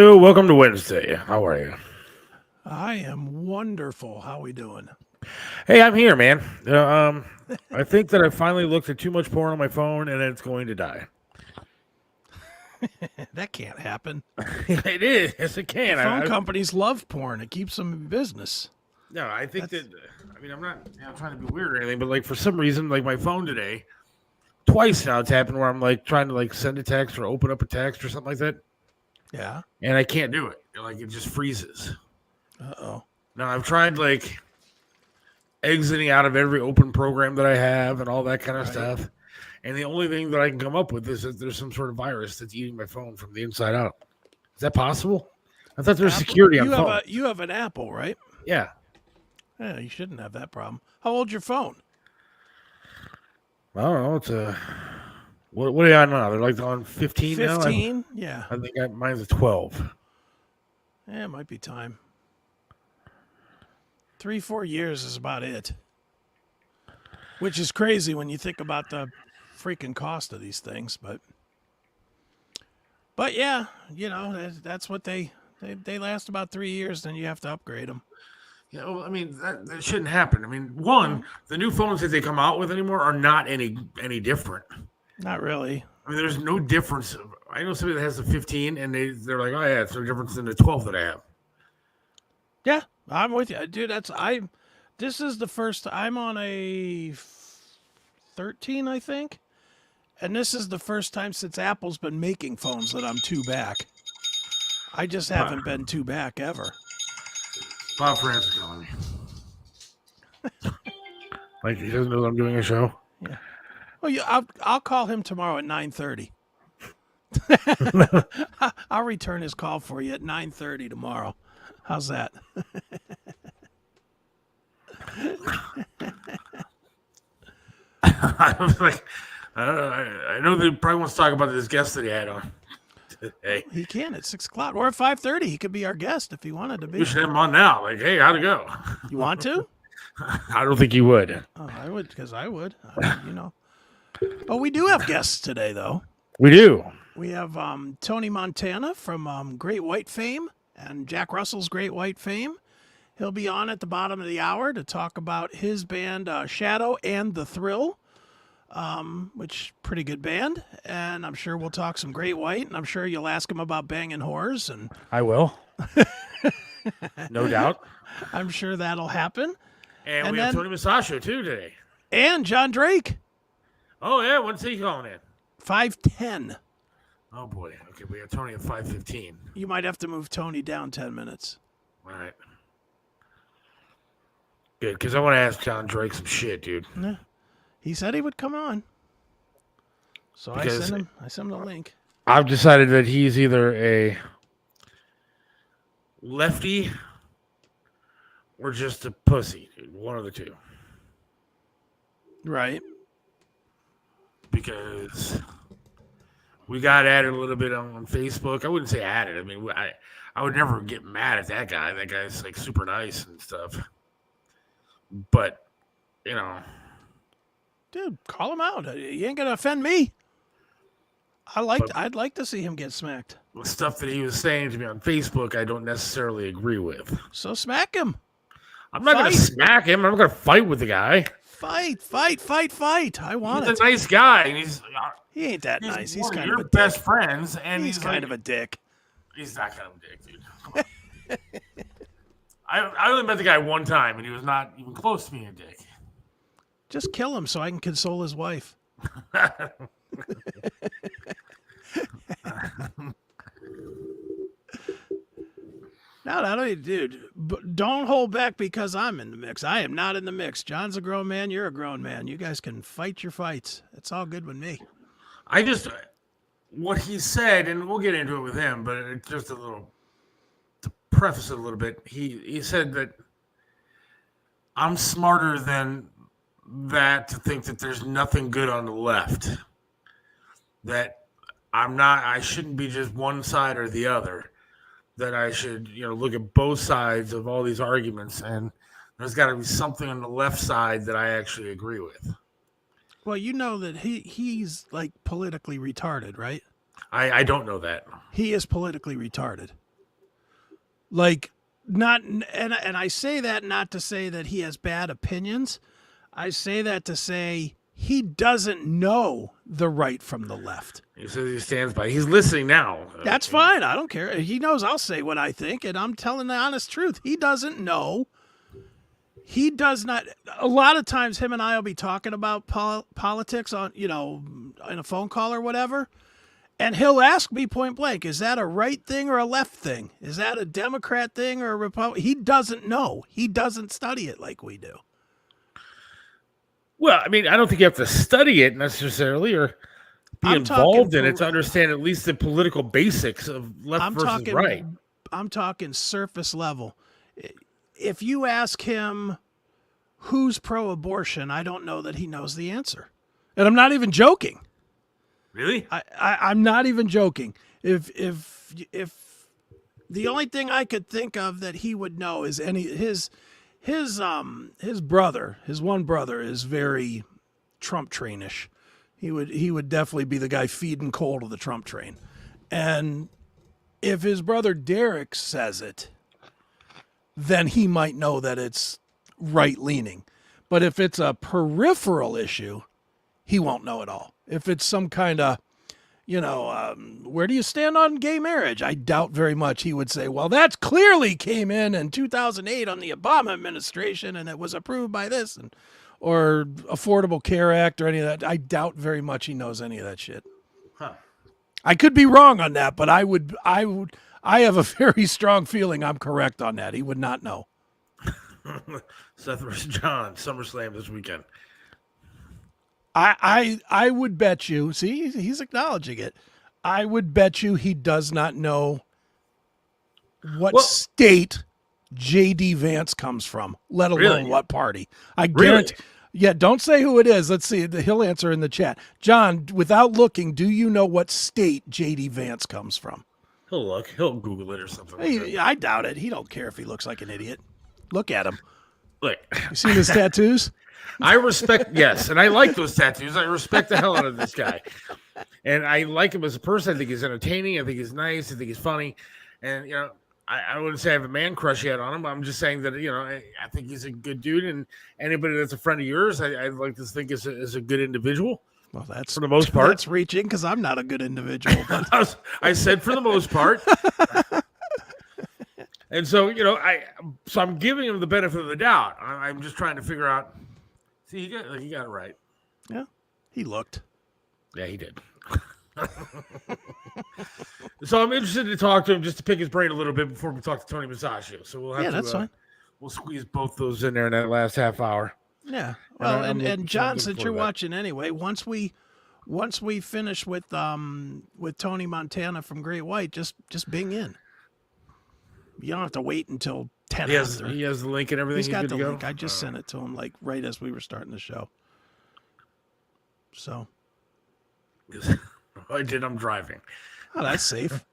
Hello, welcome to Wednesday. How are you? I am wonderful. How we doing? Hey, I'm here, man. I think that I finally looked at too much porn on my phone and it's going to die. That can't happen. It is. Yes, it can. Phone companies love porn. It keeps them in business. No, I think I'm not trying to be weird or anything, but like for some reason, like my phone today, twice now it's happened where I'm like trying to like send a text or open up a text or something like that. Yeah. And I can't do it. Like it just freezes. Uh-oh. Now I've tried like exiting out of every open program that I have and all that kind of stuff. And the only thing that I can come up with is that there's some sort of virus that's eating my phone from the inside out. Is that possible? I thought there's security on phone. You have an Apple, right? Yeah. Yeah, you shouldn't have that problem. How old's your phone? I don't know. It's a what are they on now? They're like on 15 now? 15? Yeah. I think mine's a 12. Yeah, it might be time. 3-4 years is about it. Which is crazy when you think about the freaking cost of these things, but yeah, you know, that's what they last about 3 years, then you have to upgrade them. Yeah, well, I mean that shouldn't happen. I mean, one, the new phones that they come out with anymore are not any different. Not really. I mean, there's no difference. I know somebody that has the 15, and they're like, oh yeah, it's no difference than the 12 that I have. Yeah, I'm with you, dude. This is the first. I'm on a 13, I think, and this is the first time since Apple's been making phones that I'm 2 back. I just haven't been 2 back ever. Bob France is calling me. Like he doesn't know I'm doing a show. Yeah. Well, I'll call him tomorrow at 9:30. I'll return his call for you at 9:30 tomorrow. How's that? I was like, I know they probably wants to talk about this guest that he had on today. He can at 6 o'clock or at 5:30. He could be our guest if he wanted to be. We should have him on now. Like, hey, how'd it go? You want to? I don't think you would. Oh, I would, because I would. You know. But we do have guests today, though. We do. We have Tony Montana from Great White fame and Jack Russell's Great White fame. He'll be on at the bottom of the hour to talk about his band Shadow and the Thrill, which pretty good band. And I'm sure we'll talk some Great White, and I'm sure you'll ask him about banging whores. And I will. No doubt. I'm sure that'll happen. And we have Tony Masasho too today. And John Drake. Oh yeah, when's he calling in? 5:10. Oh boy. Okay, we have Tony at 5:15. You might have to move Tony down 10 minutes. All right. Good, because I want to ask John Drake some shit, dude. Yeah. He said he would come on. So I sent him the link. I've decided that he's either a lefty or just a pussy, dude. One of the two. Right. Because we got at it a little bit on Facebook. I wouldn't say at it. I mean, I would never get mad at that guy. That guy's like super nice and stuff. But, you know. Dude, call him out. He ain't going to offend me. I'd like to see him get smacked. The stuff that he was saying to me on Facebook, I don't necessarily agree with. So smack him. I'm not going to smack him. I'm not going to fight with the guy. Fight. I want He's a nice guy. And he ain't that nice. He's kind of a dick. best friends. And he's kind of a dick. He's not kind of a dick, dude. Come on. I only met the guy one time, and he was not even close to being a dick. Just kill him so I can console his wife. No, dude. Don't hold back because I'm in the mix. I am not in the mix. John's a grown man. You're a grown man. You guys can fight your fights. It's all good with me. What he said, and we'll get into it with him, but it's just a little, to preface it a little bit, he said that I'm smarter than that to think that there's nothing good on the left. That I shouldn't be just one side or the other. That I should, look at both sides of all these arguments, and there's got to be something on the left side that I actually agree with. Well, you know that he's like politically retarded, right? I don't know that. He is politically retarded. Like, not, and I say that not to say that he has bad opinions. I say that to say he doesn't know the right from the left. He says he stands by. He's listening now. That's fine. I don't care. He knows I'll say what I think, and I'm telling the honest truth. He doesn't know. He does not. A lot of times, him and I will be talking about politics on, in a phone call or whatever, and he'll ask me point blank, "Is that a right thing or a left thing? Is that a Democrat thing or a Republican?" He doesn't know. He doesn't study it like we do. Well, I mean, I don't think you have to study it necessarily or be involved in it to understand at least the political basics of left versus right. I'm talking surface level. If you ask him who's pro-abortion, I don't know that he knows the answer. And I'm not even joking. Really? I'm not even joking. If the only thing I could think of that he would know is his one brother is very Trump trainish. He would definitely be the guy feeding coal to the Trump train. And if his brother Derek says it, then he might know that it's right-leaning. But if it's a peripheral issue, he won't know at all. If it's some kind of, where do you stand on gay marriage? I doubt very much he would say, well, that clearly came in 2008 on the Obama administration, and it was approved by this, or Affordable Care Act or any of that. I doubt very much he knows any of that shit. Huh. I could be wrong on that, but I have a very strong feeling I'm correct on that. He would not know. Seth versus John, SummerSlam this weekend. I would bet you, see, he's acknowledging it. I would bet you he does not know what state J.D. Vance comes from, let alone what party. I guarantee. Really? Yeah, don't say who it is. Let's see. He'll answer in the chat. John, without looking, do you know what state J.D. Vance comes from? He'll look. He'll Google it or something. I doubt it. He don't care if he looks like an idiot. Look at him. Look. You seen his tattoos? I respect, yes, and I like those tattoos. I respect the hell out of this guy. And I like him as a person. I think he's entertaining. I think he's nice. I think he's funny. And, I wouldn't say I have a man crush yet on him. I'm just saying that, I think he's a good dude. And anybody that's a friend of yours, I'd like to think is a good individual. Well, that's for the most part. That's reaching because I'm not a good individual. But. I said for the most part. And so, so I'm giving him the benefit of the doubt. I'm just trying to figure out. See, he got it right. Yeah, he looked. Yeah, he did. So I'm interested to talk to him just to pick his brain a little bit before we talk to Tony Masaccio. So we'll have that's fine. We'll squeeze both those in there in that last half hour. Yeah. Well, and John, since you're watching anyway, once we finish with Tony Montana from Great White, just bing in. You don't have to wait until 10 after. He has the link and everything. He's got the link. I just sent it to him right as we were starting the show. So. I did. I'm driving. Oh, that's safe.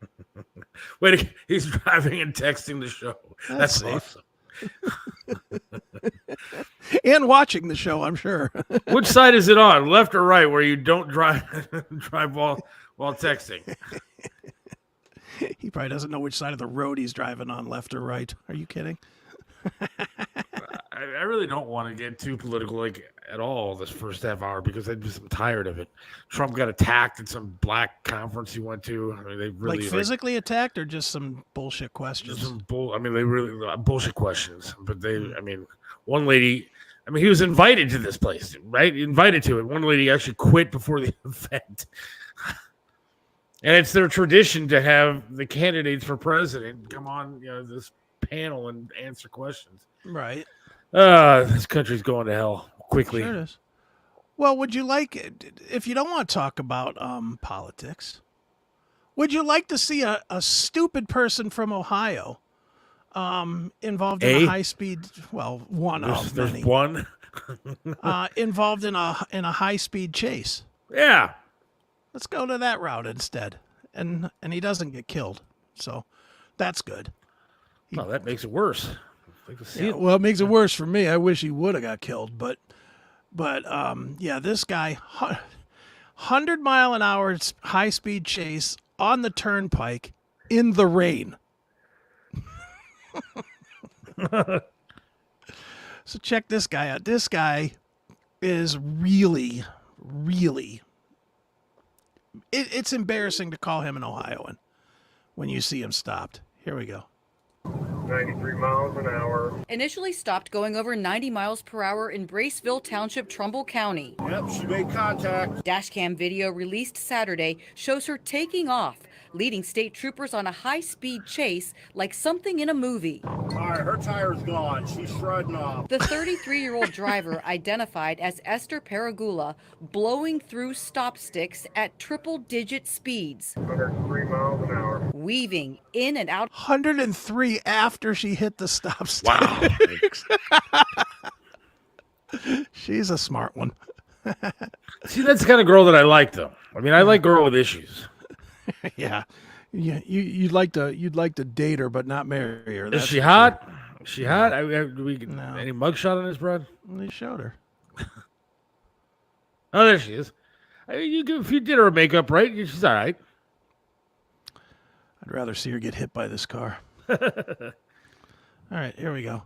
Wait, he's driving and texting the show. That's safe. Awesome. And watching the show, I'm sure. Which side is it on, left or right, where you don't drive while texting? He probably doesn't know which side of the road he's driving on, left or right. Are you kidding? I really don't want to get too political at all this first half hour because I'm tired of it. Trump got attacked at some black conference he went to. I mean, they really physically attacked or just some bullshit questions? They really bullshit questions. But one lady. He was invited to this place, right? Invited to it. One lady actually quit before the event. And it's their tradition to have the candidates for president come on, this panel and answer questions. Right. This country's going to hell quickly. Sure it is. Well, would you if you don't want to talk about politics, would you like to see a stupid person from Ohio involved in a high-speed, one of many. There's one. Involved in a high-speed chase? Yeah. Let's go to that route instead. And he doesn't get killed. So that's good. That makes it worse. It makes it worse for me. I wish he would have got killed. But this guy, 100-mile-an-hour high-speed chase on the turnpike in the rain. So check this guy out. This guy is really, really... It's embarrassing to call him an Ohioan when you see him stopped. Here we go. 93 miles an hour. Initially stopped going over 90 miles per hour in Braceville Township, Trumbull County. Yep, she made contact. Dashcam video released Saturday shows her taking off, leading state troopers on a high-speed chase like something in a movie. All right, her tire's gone. She's shredding off. The 33-year-old driver, identified as Esther Paragula, blowing through stop sticks at triple-digit speeds. 103 miles an hour. Weaving in and out. 103 after she hit the stop stick. Wow. She's a smart one. See, that's the kind of girl that I like, though. I mean, I like girl with issues. Yeah. You'd like to date her, but not marry her. Is she hot? Is she hot? Do we get No. any mugshot on this, broad? They showed her. Oh, there she is. I mean, if you did her makeup right, she's all right. I'd rather see her get hit by this car. All right, here we go.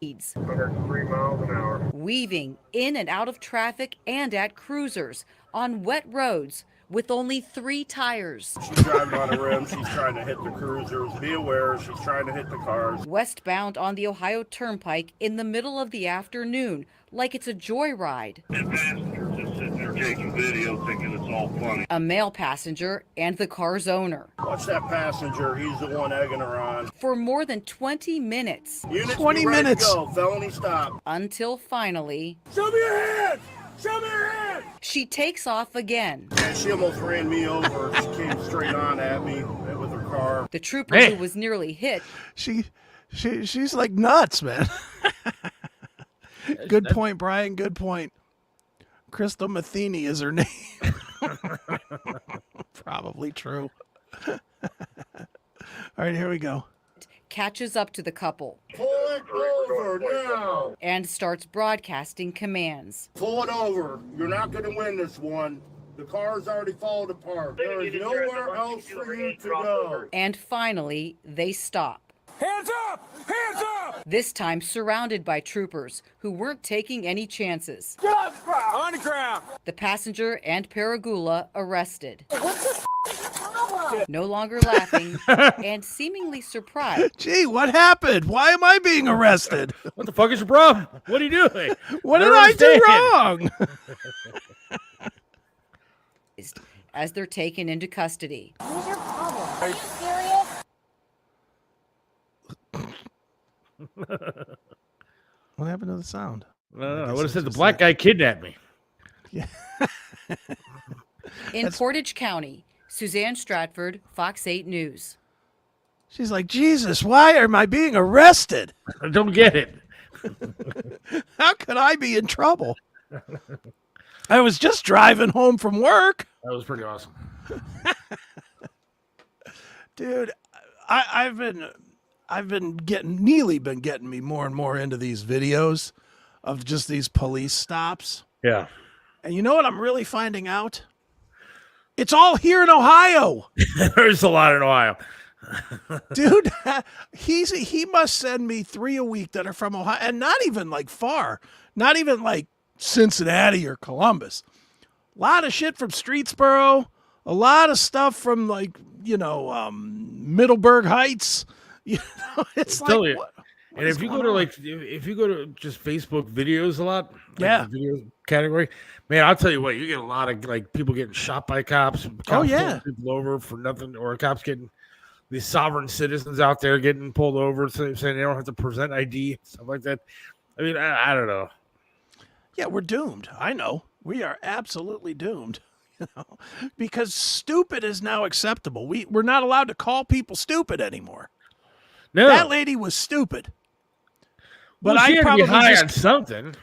103 miles an hour. Weaving in and out of traffic and at cruisers on wet roads with only 3 tires. She's driving on a rim. She's trying to hit the cruisers. Be aware, she's trying to hit the cars. Westbound on the Ohio Turnpike in the middle of the afternoon, like it's a joyride. And passengers just sitting there taking video thinking it's all funny. A male passenger and the car's owner. Watch that passenger. He's the one egging her on. For more than 20 minutes, Units, 20 be ready minutes. to go. Felony stop. until finally, Show me your hands! Show me your hands! she takes off again. And she almost ran me over. She came straight on at me with her car. The trooper Hey. who was nearly hit She's like nuts, man. Good point, Brian. Good point. Crystal Matheny is her name. Probably true. All right, here we go. catches up to the couple Pull it over now. and starts broadcasting commands. Pull it over. You're not going to win this one. The car's already fallen apart. There is nowhere else for you to go. And finally, they stop. Hands up! Hands up! This time surrounded by troopers who weren't taking any chances. Get on the ground! On the ground! The passenger and Paragula arrested. No longer laughing and seemingly surprised. Gee, what happened? Why am I being arrested? What the fuck is your problem? What are you doing? What did Never I do understand. wrong? As they're taken into custody. What's your problem? Are you serious? What happened to the sound? No, I would have said the black guy kidnapped me. In Portage County, Suzanne Stratford, Fox 8 News. She's like, Jesus, why am I being arrested? I don't get it. How could I be in trouble? I was just driving home from work. That was pretty awesome. Dude, I've been getting me more and more into these videos of just these police stops. Yeah. And you know what I'm really finding out? It's all here in Ohio. There's a lot in Ohio. Dude, he must send me 3 a week that are from Ohio, and not even like far, not even like Cincinnati or Columbus. A lot of shit from Streetsboro, a lot of stuff from like, Middleburg Heights. It's like, Tell you. what And is if you go going to on? if you go to just Facebook videos a lot, Yeah. the video category, man, I'll tell you what, you get a lot of like people getting shot by cops Oh, yeah. pulling people over for nothing, or cops getting these sovereign citizens out there getting pulled over saying they don't have to present ID, stuff like that. I mean, I don't know. Yeah, we're doomed. I know. We are absolutely doomed. Because stupid is now acceptable. We're not allowed to call people stupid anymore. No, That lady was stupid. But well, she had to get high on just something.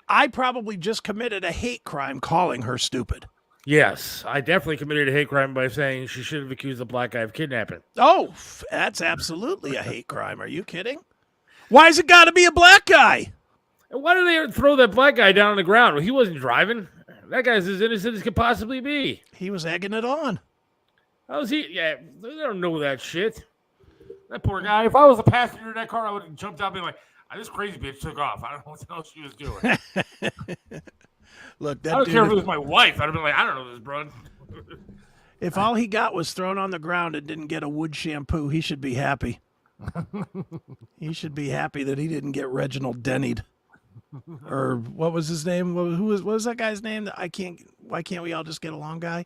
I probably just committed a hate crime calling her stupid. Yes, I definitely committed a hate crime by saying she should have accused the black guy of kidnapping. Oh, that's absolutely a hate crime. Are you kidding? Why's it got to be a black guy? And why did they throw that black guy down on the ground? Well, he wasn't driving. That guy's as innocent as could possibly be. He was egging it on. How's he? Yeah, they don't know that shit. That poor guy. If I was a passenger in that car, I would have jumped out and been like, this crazy bitch took off. I don't know what the hell she was doing. Look, I that don't care if it dude, was my wife. I'd have been like, I don't know this, bro. if all he got was thrown on the ground and didn't get a wood shampoo, he should be happy. He should be happy that he didn't get Reginald Dennied. Or what was his name? What was that guy's name? Why can't we all just get along guy?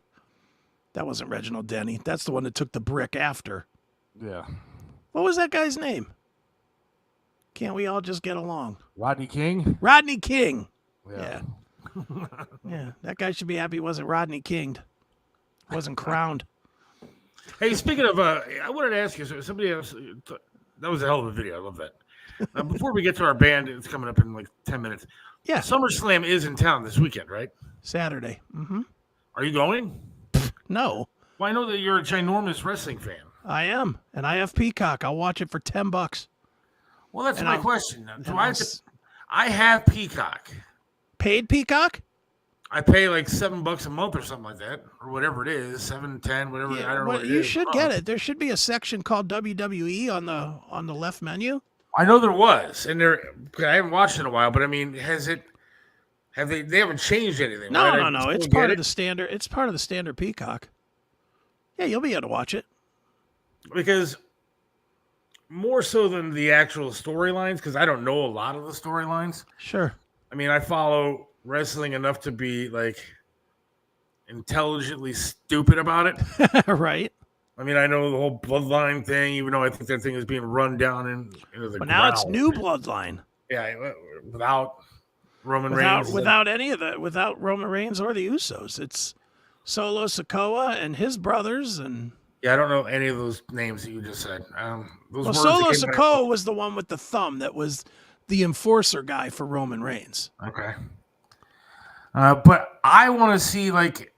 That wasn't Reginald Denny. That's the one that took the brick after. Yeah. What was that guy's name? Can't we all just get along? Rodney King? Rodney King. Yeah. Yeah, that guy should be happy he wasn't Rodney Kinged. Wasn't crowned. Hey, speaking of, I wanted to ask you, somebody else, that was a hell of a video. I love that. Before we get to our band, it's coming up in like 10 minutes. Yeah. SummerSlam is in town this weekend, right? Saturday. Mm-hmm. Are you going? No. Well, I know that you're a ginormous wrestling fan. I am. And I have Peacock. I'll watch it for $10. Well, that's And my I- question. Do and I I'll have to, I have Peacock. Paid Peacock? I pay like $7 a month or something like that, or whatever it is, 7, 10, whatever. I don't know what it you is. should get it. There should be a section called WWE on the left menu. I know there was, and I haven't watched it in a while, but I mean, they haven't changed anything? No, right? no. It's part of the standard. It's part of the standard Peacock. Yeah, you'll be able to watch it. Because more so than the actual storylines, because I don't know a lot of the storylines. Sure. I mean, I follow wrestling enough to be like intelligently stupid about it. Right. I mean, I know the whole bloodline thing, even though I think that thing is being run down into the But now it's ground. new bloodline. Yeah, without Roman Reigns. Without Roman Reigns or the Usos. It's Solo Sikoa and his brothers and Yeah, I don't know any of those names that you just said. Those words Solo that came back- Sikoa was the one with the thumb that was the enforcer guy for Roman Reigns. Okay. But I want to see, like,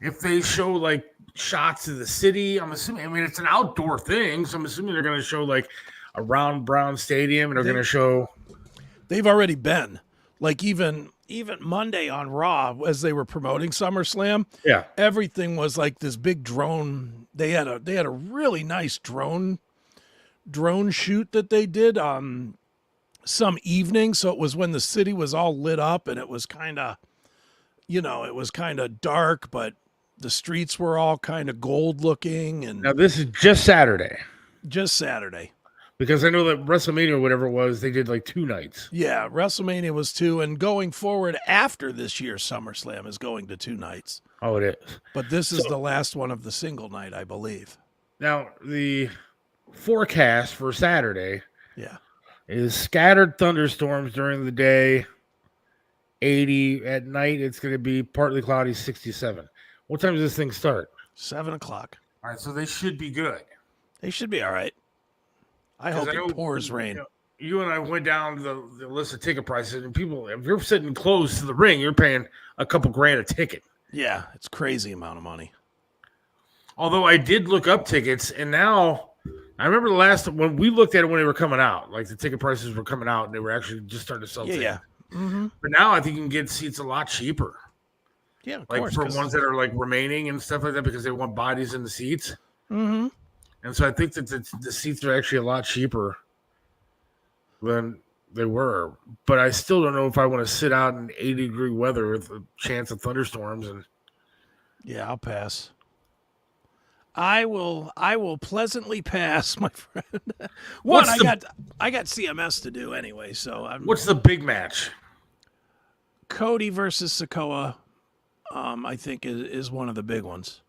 if they show, like, shots of the city. I'm assuming, I mean, it's an outdoor thing, so I'm assuming they're going to show, like, around Brown Stadium, and they're going to show. They've already been. Like, even Monday on Raw, as they were promoting SummerSlam, Yeah. everything was like this big drone. They had a really nice drone shoot that they did some evening. So it was when the city was all lit up and it was kind of, dark, but the streets were all kind of gold looking and Now, this is just Saturday, just Saturday. because I know that WrestleMania or whatever it was, they did, like, 2 nights. Yeah, WrestleMania was 2, and going forward after this year's SummerSlam is going to 2 nights. Oh, it is. But this is the last one of the single night, I believe. Now, the forecast for Saturday Yeah. is scattered thunderstorms during the day, 80. At night, it's going to be partly cloudy, 67. What time does this thing start? 7:00. All right, so they should be good. They should be all right. I hope it pours rain. You and I went down the list of ticket prices, and people, if you're sitting close to the ring, you're paying a couple grand a ticket. Yeah, it's crazy amount of money. Although I did look up tickets, and now I remember the last when we looked at it when they were coming out, like the ticket prices were coming out, and they were actually just starting to sell tickets. Yeah. Mm-hmm. But now I think you can get seats a lot cheaper. Yeah, of Like course. for ones that are like remaining and stuff like that, because they want bodies in the seats. Mm-hmm. And so I think that the seats are actually a lot cheaper than they were. But I still don't know if I want to sit out in 80-degree weather with a chance of thunderstorms. And Yeah, I'll pass. I will pleasantly pass, my friend. I got CMS to do anyway, so what's the big match? Cody versus Sikoa, I think is one of the big ones.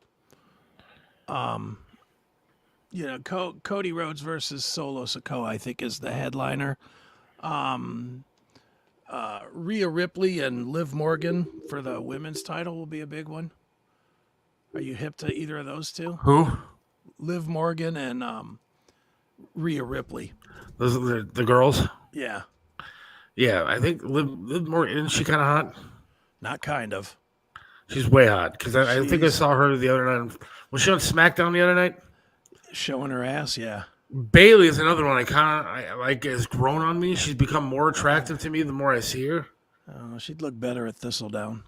Cody Rhodes versus Solo Sikoa, I think, is the headliner. Rhea Ripley and Liv Morgan for the women's title will be a big one. Are you hip to either of those two? Who? Liv Morgan and Rhea Ripley. Those are the girls? Yeah, Yeah, I think Liv Morgan, isn't she kind of hot? not kind of. She's way hot. Because I think I saw her the other night. Was she on SmackDown the other night? Showing her ass, yeah. Bailey is another one I like has grown on me. She's become more attractive to me the more I see her. She'd look better at Thistledown.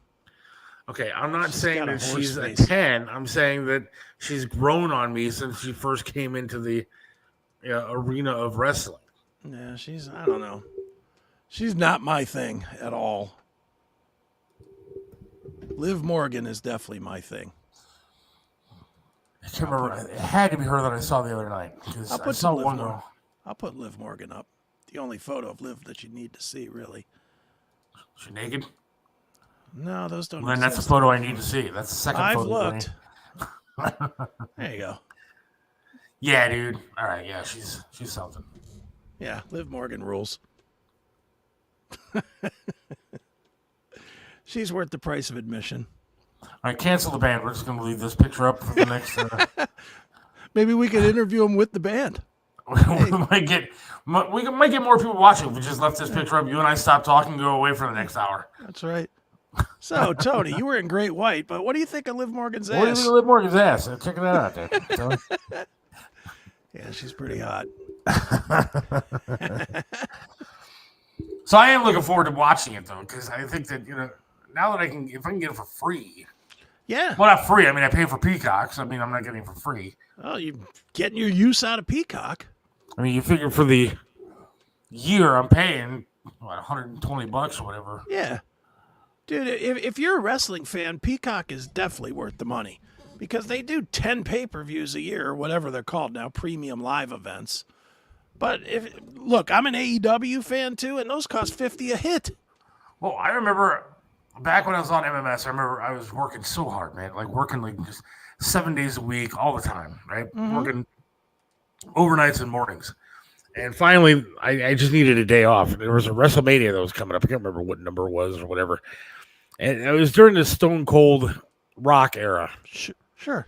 Okay, I'm not saying got a that horse she's face. a 10. I'm saying that she's grown on me since she first came into the arena of wrestling. Yeah, I don't know. She's not my thing at all. Liv Morgan is definitely my thing. I can't remember. It had to be her that I saw the other night. I'll I put saw some one Liv girl. I'll put Liv Morgan up. The only photo of Liv that you need to see, really. She naked? No, those don't Then that's the exist. photo I need to see. That's the second I've photo. looked. There you go. Yeah, dude. All right, yeah, she's something. Yeah, Liv Morgan rules. She's worth the price of admission. All right, cancel the band. We're just going to leave this picture up for the next... Maybe we could interview him with the band. we might get more people watching if we just left this picture up. You and I stop talking and go away for the next hour. That's right. So, Tony, you were in Great White, but what do you think of Liv Morgan's ass? What do you think of Liv Morgan's ass? Check that out there. Tony. Yeah, she's pretty hot. So I am looking forward to watching it, though, because I think that, now that if I can get it for free. Yeah. Well, not free. I mean, I pay for Peacock, so I mean, I'm not getting it for free. Oh, you're getting your use out of Peacock. I mean, you figure for the year I'm paying, $120 or whatever. Yeah. Dude, if you're a wrestling fan, Peacock is definitely worth the money because they do 10 pay-per-views a year or whatever they're called now, premium live events. But look, I'm an AEW fan too, and those cost $50 a hit. Well, I remember back when I was on MMS, I remember I was working so hard, man, working just 7 days a week, all the time, right? Mm-hmm. Working overnights and mornings. And finally, I just needed a day off. There was a WrestleMania that was coming up. I can't remember what number it was or whatever. And it was during the Stone Cold Rock era. Sure.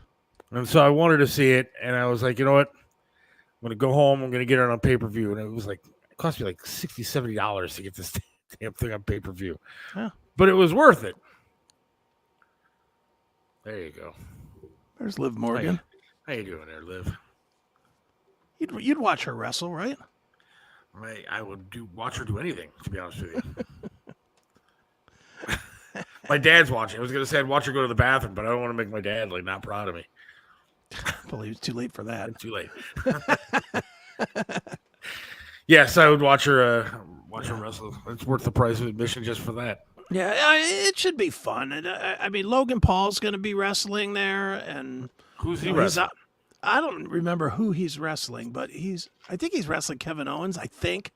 And so I wanted to see it, and I was like, you know what? I'm going to go home. I'm going to get it on pay-per-view. And it cost me like $60, $70 to get this damn thing on pay-per-view. Yeah. But it was worth it. There you go. There's Liv Morgan. How you doing there, Liv? You'd watch her wrestle, right? I would watch her do anything, to be honest with you. My dad's watching. I was going to say I'd watch her go to the bathroom, but I don't want to make my dad not proud of me. Well, it's too late for that. It's too late. Yes, I would watch her wrestle. It's worth the price of admission just for that. Yeah, it should be fun. And I mean, Logan Paul's going to be wrestling there, and who's he wrestling? I don't remember who he's wrestling, but I think he's wrestling Kevin Owens. I think.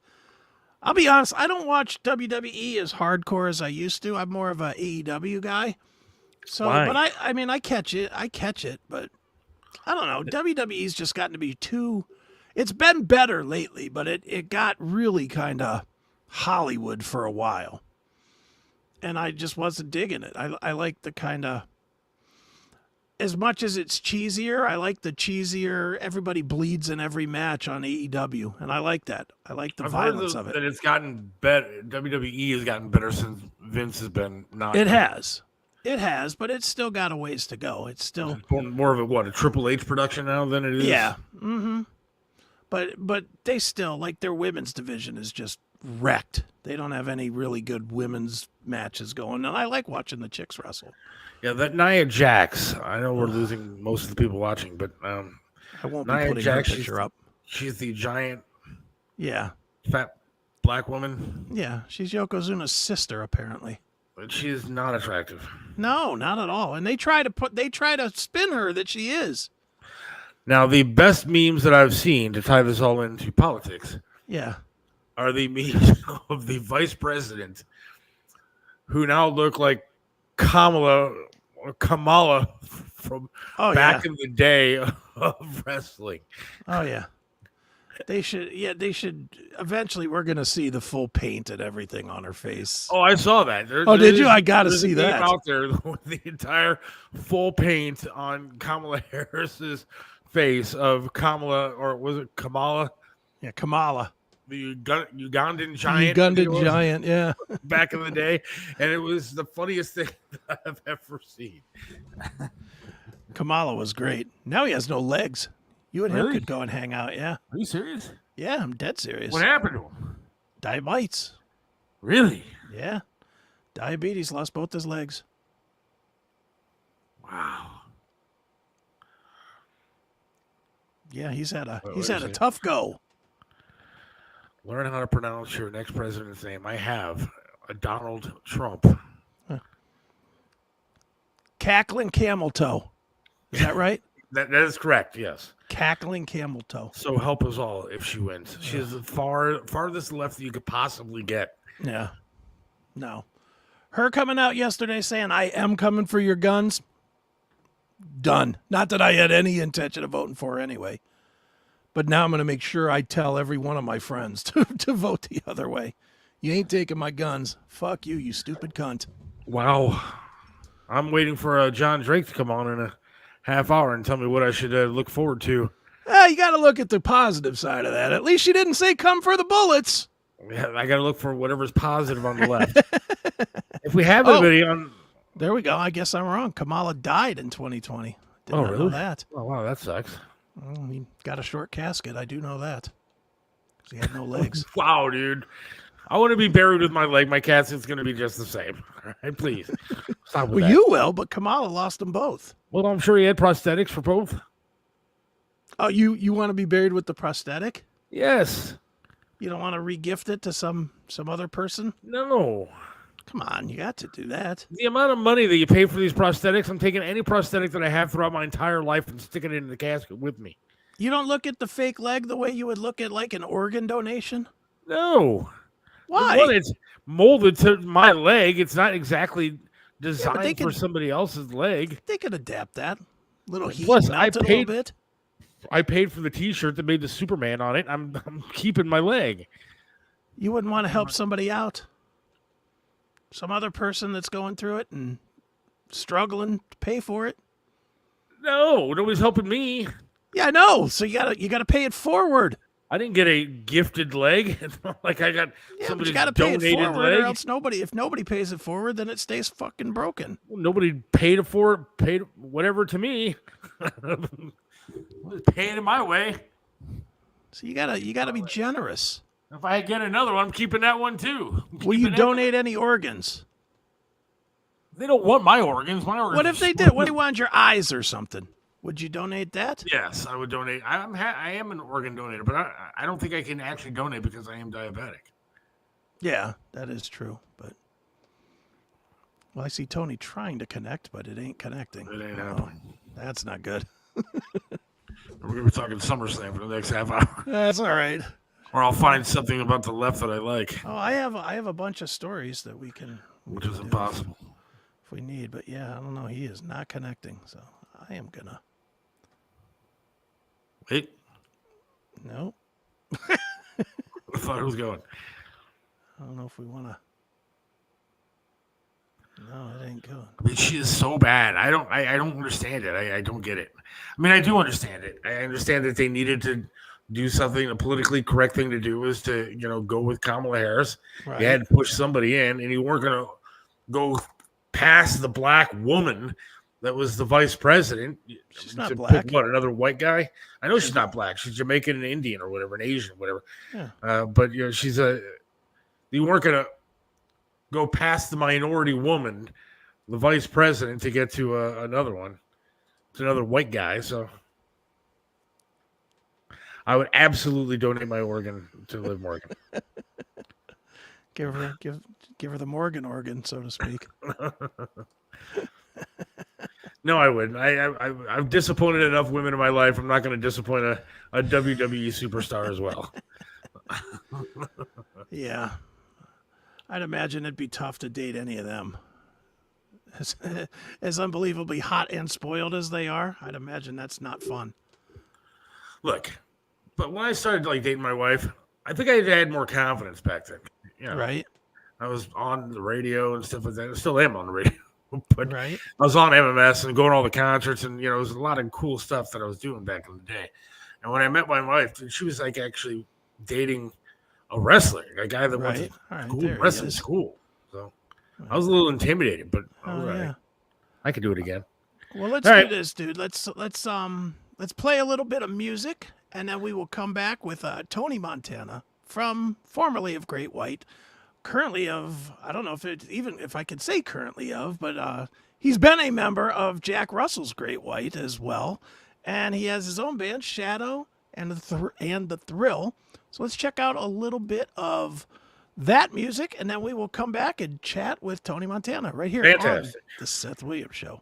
I'll be honest, I don't watch WWE as hardcore as I used to. I'm more of a AEW guy. So, why? But I mean, I catch it, but I don't know. WWE's just gotten to be too. It's been better lately, but it got really kind of Hollywood for a while. And I just wasn't digging it. I like the kind of, as much as it's cheesier, I like the cheesier, everybody bleeds in every match on AEW. And I like that. I like the violence of it. That it's gotten better. WWE has gotten better since Vince has been not. It has, but it's still got a ways to go. It's still more of a Triple H production now than it is. Yeah. Mm-hmm. But they still, their women's division is just wrecked. They don't have any really good women's matches going, and I like watching the chicks wrestle. Yeah, that Nia Jax. I know we're losing most of the people watching, but I won't be Nia putting Jax, her picture up. She's the giant, fat black woman. Yeah, she's Yokozuna's sister, apparently. But she is not attractive. No, not at all. And they try to spin her that she is. Now, the best memes that I've seen to tie this all into politics, are the memes of the vice president, who now look like Kamala from back in the day of wrestling. Oh yeah. They should eventually we're going to see the full paint and everything on her face. Oh, I saw that. Did you? I got to see that. Out there with the entire full paint on Kamala Harris's face of Kamala, or was it Kamala? Yeah, Kamala. The Ugandan giant. Ugandan giant, yeah. Back in the day. And it was the funniest thing that I've ever seen. Kamala was great. Now he has no legs. You and him could go and hang out, yeah. Are you serious? Yeah, I'm dead serious. What happened to him? Diabetes. Really? Yeah. Diabetes, lost both his legs. Wow. Yeah, he's had a What is it? tough go. Learn how to pronounce your next president's name. I have a Donald Trump. Cackling camel toe. Is that right? That is correct. Yes. Cackling camel toe. So help us all if she wins. She is the farthest left that you could possibly get. Yeah. No. Her coming out yesterday saying, I am coming for your guns. Done. Not that I had any intention of voting for her anyway. But now I'm going to make sure I tell every one of my friends to vote the other way. You ain't taking my guns. Fuck you, you stupid cunt. Wow. I'm waiting for John Drake to come on in a half hour and tell me what I should look forward to. You got to look at the positive side of that. At least she didn't say come for the bullets. Yeah, I got to look for whatever's positive on the left. If we have anybody on... There we go. I guess I'm wrong. Kamala died in 2020. Didn't know really? that. Oh, wow, that sucks. Well, he got a short casket. I do know that. 'Cause he had no legs. Wow, dude. I want to be buried with my leg. My casket's going to be just the same. All right, please. Stop with Well, that. you will, but Kamala lost them both. Well, I'm sure he had prosthetics for both. Oh, you want to be buried with the prosthetic? Yes. You don't want to regift it to some other person? No. Come on, you got to do that. The amount of money that you pay for these prosthetics, I'm taking any prosthetic that I have throughout my entire life and sticking it in the casket with me. You don't look at the fake leg the way you would look at like an organ donation? No. Why? Well, it's molded to my leg. It's not exactly designed they for can- somebody else's leg. They could adapt that. Little heat Plus, melt it a little bit. I paid for the T-shirt that made the Superman on it. I'm keeping my leg. You wouldn't want to help somebody out? Some other person that's going through it and struggling to pay for it? No, nobody's helping me. Yeah, I know. So you gotta pay it forward. I didn't get a gifted leg. It's not like I got Yeah, but somebody's you gotta pay it donated forward, leg. or else if nobody pays it forward, then it stays fucking broken. Well, nobody paid for it. Paid whatever to me. Pay it my way. So you gotta be generous. If I get another one, I'm keeping that one too. Will you donate any organs? They don't want my organs. My organs. What if they did? What if they wanted your eyes or something? Would you donate that? Yes, I would donate. I am an organ donator, but I don't think I can actually donate because I am diabetic. Yeah, that is true. But well, I see Tony trying to connect, but it ain't connecting. It ain't Oh, happening. that's not good. We're gonna be talking SummerSlam for the next half hour, That's all right. or I'll find something about the left that I like, Oh, I have a bunch of stories that we can which is do impossible. if we need. But yeah, I don't know. He is not connecting, so I am gonna. Wait, No, I thought it was going. I don't know if we want to. No, it ain't going. I mean, she is so bad. I don't understand it. I don't get it. I mean, I do understand it. I understand that they needed to do something. The politically correct thing to do was to, go with Kamala Harris. Right. You had to push somebody in, and you weren't going to go past the black woman that was the vice president. She's not to black. Pick, another white guy? I know she's not black. She's Jamaican and Indian or whatever, an Asian, whatever. Yeah. But she's you weren't going to go past the minority woman, the vice president, to get to another one. It's another white guy, so I would absolutely donate my organ to Liv Morgan. Give her the Morgan organ, so to speak. No, I wouldn't. I've disappointed enough women in my life. I'm not going to disappoint a WWE superstar as well. Yeah. I'd imagine it'd be tough to date any of them. As unbelievably hot and spoiled as they are, I'd imagine that's not fun. Look, but when I started dating my wife, I think I had more confidence back then. Right? I was on the radio and stuff like that. I still am on the radio. But Right. I was on MMS and going to all the concerts, and it was a lot of cool stuff that I was doing back in the day. And when I met my wife, she was actually dating a wrestler, a guy that went Right. to All right. school, There he wrestling is. school. So I was a little intimidated, but I was Oh, all right. yeah. I could do it again. Well, let's All do right. this, dude. Let's play a little bit of music, and then we will come back with Tony Montana, formerly of Great White, currently of, I don't know if I could say currently of, but he's been a member of Jack Russell's Great White as well, and he has his own band, Shadow and the Thrill. So let's check out a little bit of that music, and then we will come back and chat with Tony Montana right here Fantastic. on the Seth Williams Show.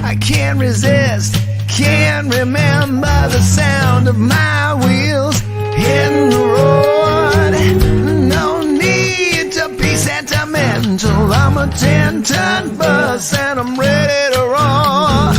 I can't resist, can't remember the sound of my wheels hitting the road. No need to be sentimental. I'm a 10-ton bus and I'm ready to roar.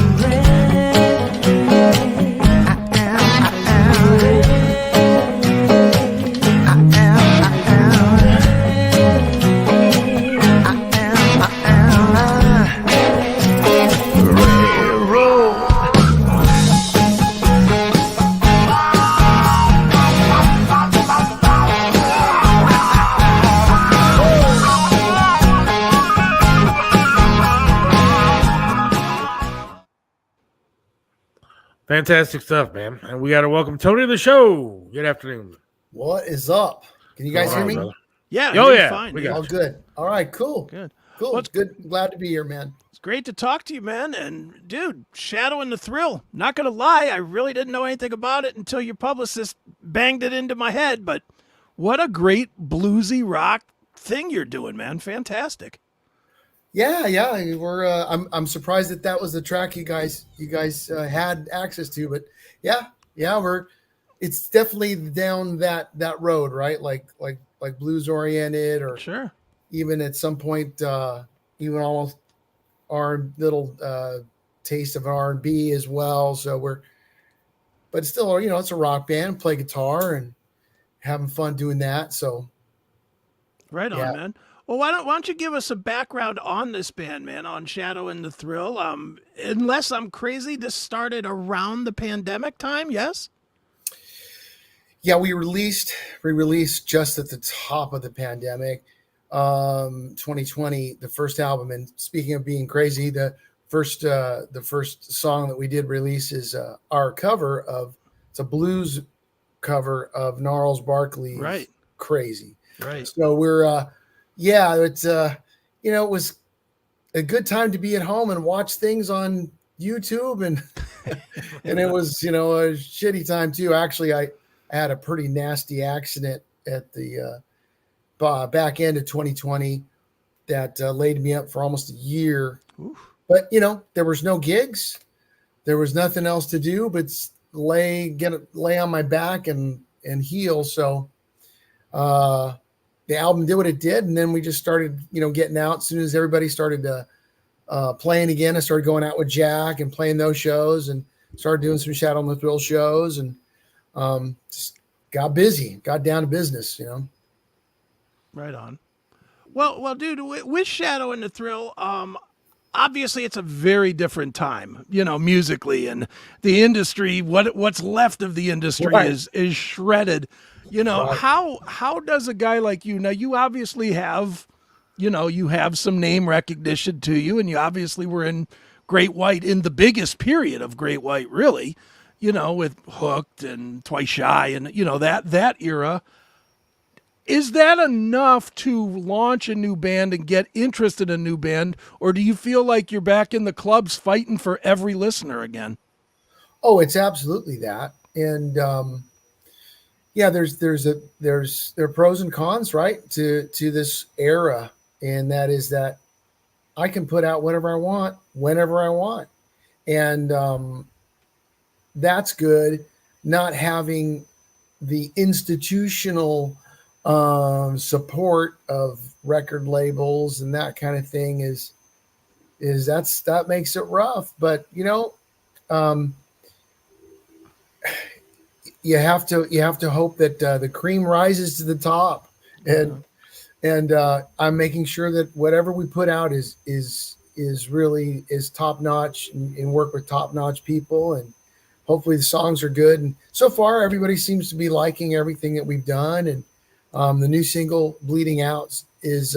Fantastic stuff, man. And we got to welcome Tony to the show. Good afternoon. What is up? Can you guys hear me? Brother. Yeah, Oh, you're yeah. fine. We dude. got Oh, good. All right, cool. Good. Cool. Well, It's good. Glad to be here, man. It's great to talk to you, man. And dude, Shadow and the Thrill. Not gonna lie, I really didn't know anything about it until your publicist banged it into my head. But what a great bluesy rock thing you're doing, man. Fantastic. Yeah. We're. I'm surprised that was the track you guys had access to, but yeah. We're. It's definitely down that road, right? Like blues oriented, or Sure. even at some point, even almost our little taste of R&B as well. So but still, it's a rock band, play guitar and having fun doing that. So Right on, Yeah. man. Well, why don't you give us a background on this band, man, on Shadow and the Thrill? Unless I'm crazy, this started around the pandemic time, yes? yeah, we released just at the top of the pandemic, 2020, the first album. And speaking of being crazy, the first song that we did release is our cover of, it's a blues cover of Gnarls Barkley's Right. Crazy. Right. So we're it's it was a good time to be at home and watch things on YouTube, and and it was a shitty time too. Actually, I had a pretty nasty accident at the back end of 2020 that laid me up for almost a year. Oof. But there was no gigs, there was nothing else to do but lay on my back and heal. So the album did what it did, and then we just started getting out. As soon as everybody started playing again, I started going out with Jack and playing those shows, and started doing some Shadow and the Thrill shows, and just got busy, got down to business. Right on. Well, dude, with Shadow and the Thrill, obviously it's a very different time, musically, and the industry, what's left of the industry Right. is shredded. Right. How does a guy like you, now you obviously have, you have some name recognition to you, and you obviously were in Great White in the biggest period of Great White, really, with Hooked and Twice Shy and, that era. Is that enough to launch a new band and get interest in a new band? Or do you feel like you're back in the clubs fighting for every listener again? Oh, it's absolutely that. And yeah, there are pros and cons, right, to this era, and that is that I can put out whatever I want whenever I want, and that's good. Not having the institutional support of record labels and that kind of thing that makes it rough. But you have to hope that the cream rises to the top, and I'm making sure that whatever we put out is really top notch, and work with top notch people, and hopefully the songs are good. And so far, everybody seems to be liking everything that we've done. And the new single "Bleeding Out" is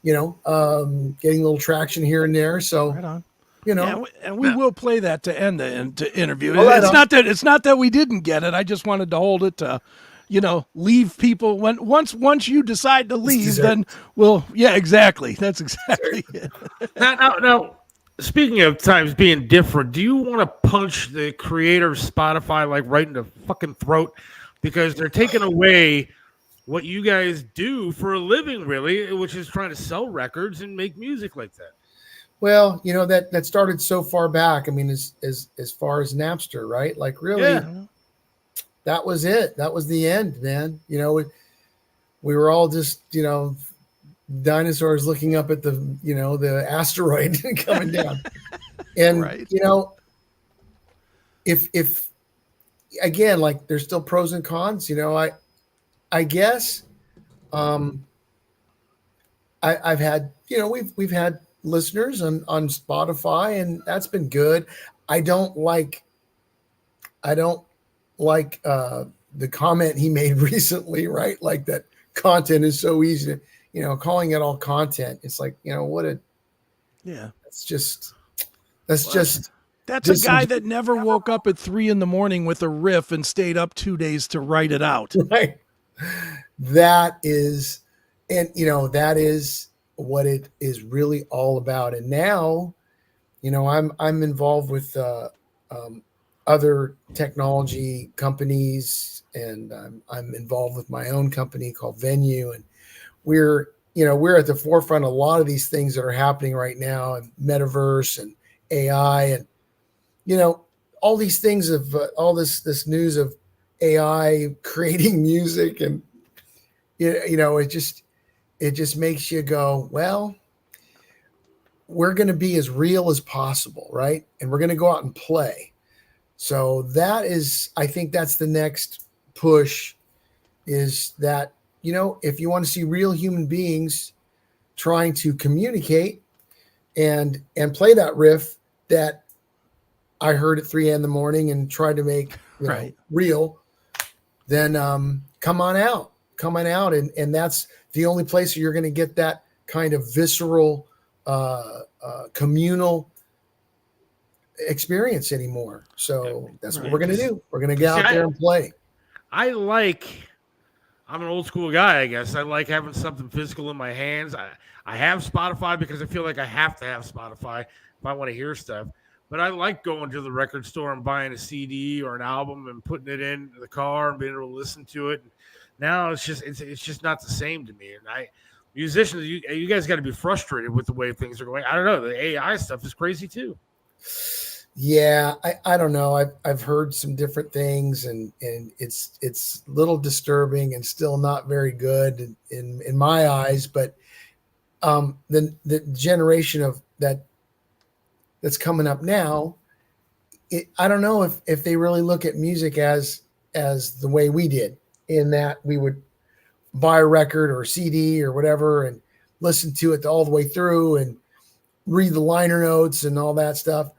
getting a little traction here and there. So Right on. you know. Yeah, and we will play that to end the interview. Oh, right It's not that we didn't get it. I just wanted to hold it to, leave people once you decide to leave, then exactly. That's exactly it. Now, speaking of times being different, do you want to punch the creator of Spotify like right in the fucking throat because they're taking away what you guys do for a living, really, which is trying to sell records and make music like that? Well, that started so far back. I mean, as far as Napster, right? Like, really, that was it. That was the end, man. We were all just, dinosaurs looking up at the asteroid coming down. And, right. If again, like, there's still pros and cons, I guess, I've had, we've had listeners on Spotify, and that's been good. I don't like the comment he made recently, right? Like, that content is so easy to, calling it all content. It's like, that's a guy that never woke up at 3 a.m. with a riff and stayed up 2 days to write it out. Right. That is, that is what it is really all about. And now, I'm involved with other technology companies, and I'm involved with my own company called Venue, and we're at the forefront of a lot of these things that are happening right now, and metaverse and AI, and all these things of all this news of AI creating music, and it just makes you go, well, we're going to be as real as possible, right? And we're going to go out and play. So I think that's the next push, is that, if you want to see real human beings trying to communicate and play that riff that I heard at 3 a.m. and tried to make real, then come on out. And that's the only place where you're going to get that kind of visceral, communal experience anymore. So that's what we're going to do. We're going to get out there and play. I'm an old school guy, I guess. I like having something physical in my hands. I have Spotify because I feel like I have to have Spotify if I want to hear stuff. But I like going to the record store and buying a CD or an album and putting it in the car and being able to listen to it. Now it's just not the same to me. And musicians, you guys got to be frustrated with the way things are going. I don't know. The AI stuff is crazy too. Yeah, I don't know. I've heard some different things, and it's a little disturbing and still not very good in my eyes. But the generation of that's coming up now, I don't know if they really look at music as the way we did, in that we would buy a record or CD or whatever and listen to it all the way through and read the liner notes and all that stuff.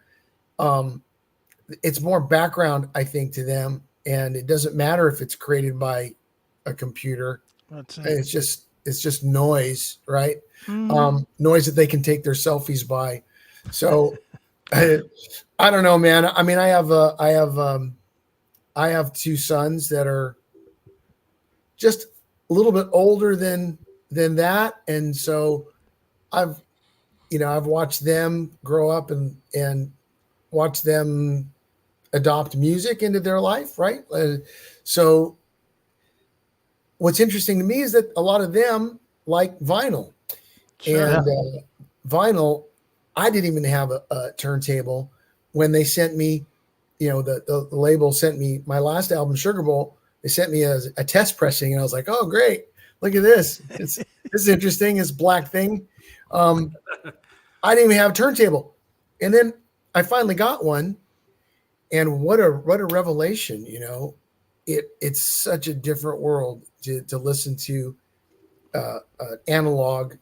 It's more background, I think, to them, and it doesn't matter if it's created by a computer. It's just noise, right? Mm-hmm. Noise that they can take their selfies by. So I don't know, man. I mean, I have 2 sons that are just a little bit older than that, and so I've watched them grow up and watch them adopt music into their life, right? So what's interesting to me is that a lot of them like vinyl. Sure. And vinyl, I didn't even have a turntable when they sent me, the label sent me my last album, Sugar Bowl. They sent me a test pressing, and I was like, oh, great. Look at this. This is interesting. This black thing. I didn't even have a turntable. And then I finally got one, and what a revelation, it's such a different world to listen to analog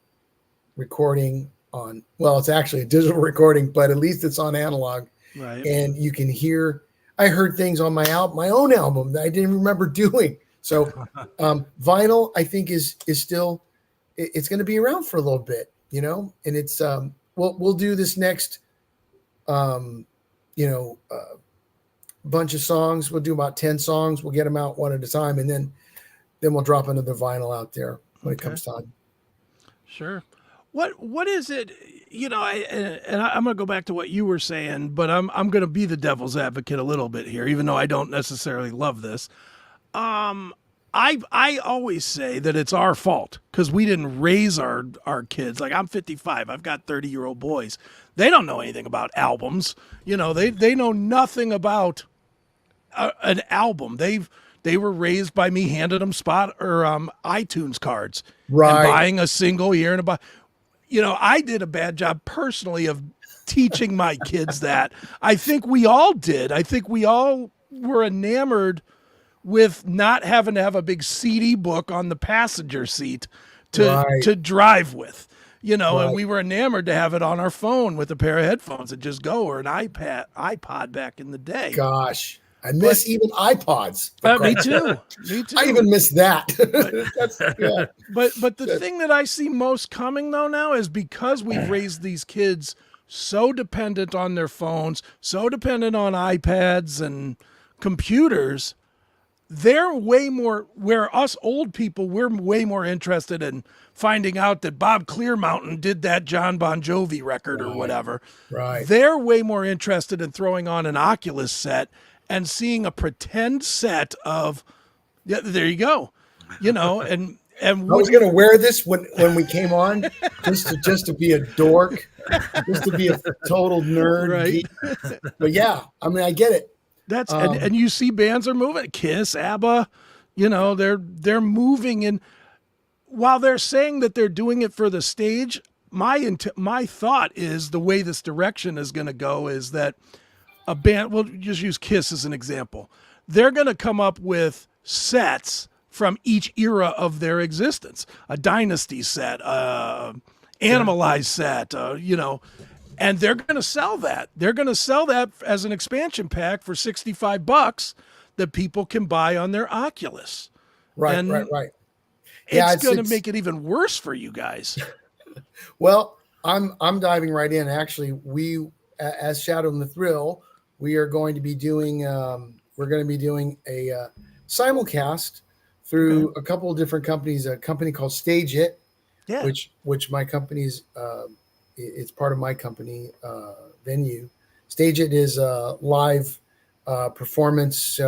recording on, well, it's actually a digital recording, but at least it's on analog. Right. And you can hear, I heard things on my own album that I didn't remember doing. So vinyl, I think is still, it's going to be around for a little bit, and it's, we'll do this next you know, bunch of songs. We'll do about 10 songs. We'll get them out one at a time, and then we'll drop another vinyl out there when it comes time. Sure. What is it? You know, I'm going to go back to what you were saying, but I'm going to be the devil's advocate a little bit here, even though I don't necessarily love this. I always say that it's our fault because we didn't raise our kids. Like, I'm 55. I've got 30-year-old boys. They don't know anything about albums. You know, they know nothing about an album. They were raised by me handing them iTunes cards, right, and buying a single year and you know, I did a bad job personally of teaching my kids that. I think we all did. I think we all were enamored with not having to have a big CD book on the passenger seat to drive with, you know, and we were enamored to have it on our phone with a pair of headphones that just go, or an iPod back in the day. Gosh, I miss even iPods. Me too. Me too. I even miss that. But the thing that I see most coming though now is because we've raised these kids so dependent on their phones, so dependent on iPads and computers, they're way more, where us old people, we're way more interested in finding out that Bob Clearmountain did that John Bon Jovi record or whatever. Right. They're way more interested in throwing on an Oculus set and seeing a pretend set of, yeah, there you go, you know, and I was going to wear this when we came on, just to be a dork, just to be a total nerd. Right. But yeah, I mean, I get it. That's and you see bands are moving. Kiss, ABBA, you know, they're moving, and while they're saying that they're doing it for the stage, my thought is the way this direction is going to go is that a band, we'll just use Kiss as an example. They're going to come up with sets from each era of their existence, a Dynasty set, Animalized set, you know, and they're going to sell that. They're going to sell that as an expansion pack for $65 that people can buy on their Oculus. Right. It's going to make it even worse for you guys. Well, I'm diving right in. Actually, we, as Shadow and the Thrill, we are going to be doing a simulcast through a couple of different companies. A company called Stage It, which my company's it's part of my company venue. Stage It is a live performance,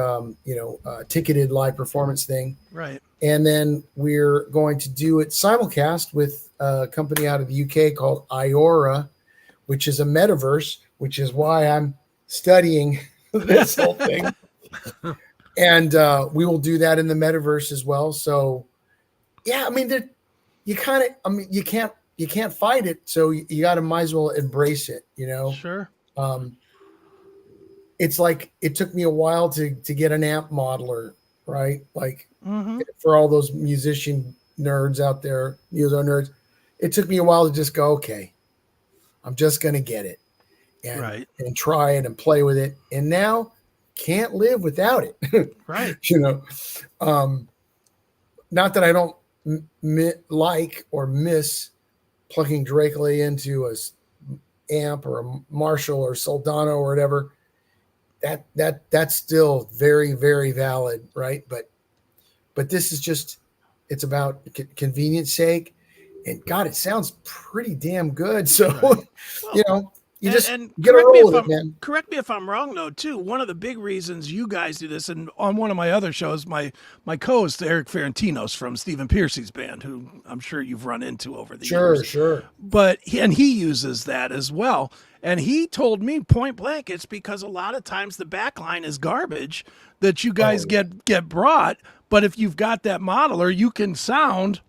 ticketed live performance thing. Right. And then we're going to do it simulcast with a company out of the UK called Iora, which is a metaverse, which is why I'm studying this whole thing. And we will do that in the metaverse as well. So, yeah, I mean, you can't fight it. So you got to might as well embrace it, you know? Sure. It's like, it took me a while to get an amp modeler, right? Like for all those musician nerds out there, muso nerds, it took me a while to just go, okay, I'm just going to get it and try it and play with it. And now can't live without it. Right. You know, not that I don't like or miss plugging directly into a amp or a Marshall or Soldano or whatever. That's still very, very valid, right? But this is just, it's about convenience sake, and God, it sounds pretty damn good. So, well, you know, you just get a roll with it, man. Correct me if I'm wrong, though, too. One of the big reasons you guys do this, and on one of my other shows, my co-host, Eric Ferentinos from Stephen Piercy's band, who I'm sure you've run into over the years. Sure. But he uses that as well. And he told me point blank, it's because a lot of times the back line is garbage that you guys get brought. But if you've got that modeler, you can sound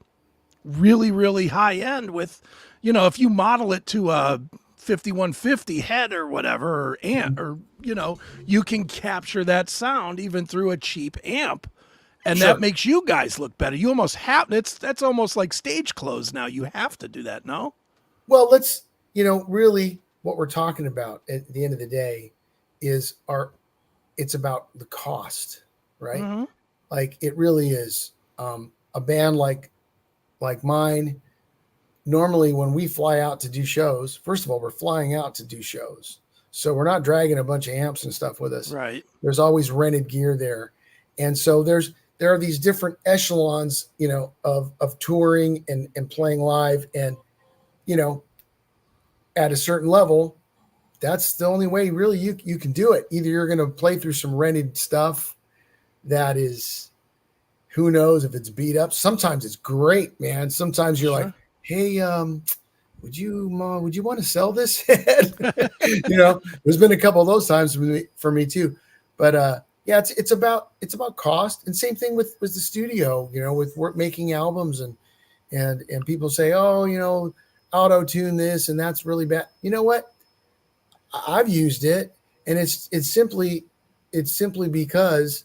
really, really high end with, you know, if you model it to a 5150 head or whatever, or amp, or, you know, you can capture that sound even through a cheap amp. And that makes you guys look better. You almost have, that's almost like stage clothes now. You have to do that, no? Well, let's, you know, really what we're talking about at the end of the day is it's about the cost, right? Mm-hmm. Like it really is. A band like mine, normally when we fly out to do shows, first of all, we're flying out to do shows. So we're not dragging a bunch of amps and stuff with us. Right. There's always rented gear there. And so there are these different echelons, of touring and playing live. And, at a certain level, that's the only way really you can do it. Either you're going to play through some rented stuff that is, who knows if it's beat up. Sometimes it's great, man. Sometimes you're like, hey, would you want to sell this head? There's been a couple of those times for me too. But yeah, it's about cost. And same thing with the studio, with making albums and people say, oh, auto tune this and that's really bad. You know what? I've used it, and it's simply because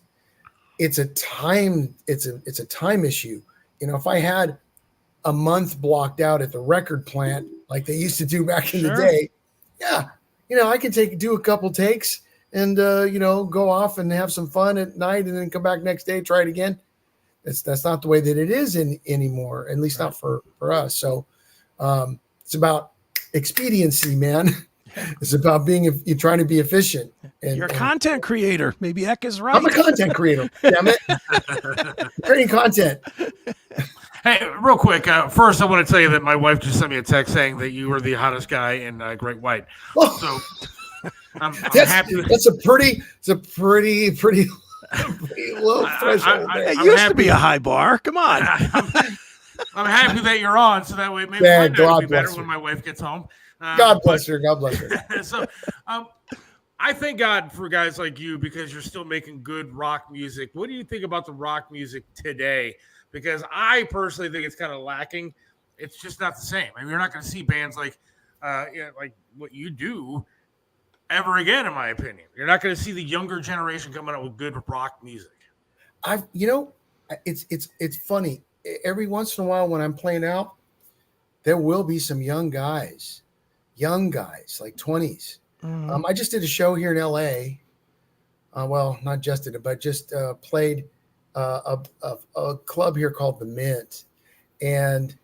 it's a time issue. If I had a month blocked out at the record plant like they used to do back in the day, yeah, I can do a couple takes and go off and have some fun at night and then come back next day, try it again. That's not the way that it is anymore, at least not for us. So it's about expediency, man. It's about you're trying to be efficient. You're a content creator. Maybe Eck is right. I'm a content creater. Damn it. Creating content. Hey, real quick. First, I want to tell you that my wife just sent me a text saying that you were the hottest guy in Great White. Oh, so I'm happy. That's a pretty low threshold. It used to be a high bar. Come on. I'm happy that you're on, so that way maybe Man, my night will God be better bless when my wife gets home. God bless her. God bless her. So, I thank God for guys like you because you're still making good rock music. What do you think about the rock music today? Because I personally think it's kind of lacking. It's just not the same. I mean, you're not going to see bands like what you do ever again, in my opinion. You're not going to see the younger generation coming out with good rock music. It's funny. Every once in a while when I'm playing out, there will be some young guys like 20s. I just did a show here in LA. Well, not just did it, but just played a club here called the Mint. And,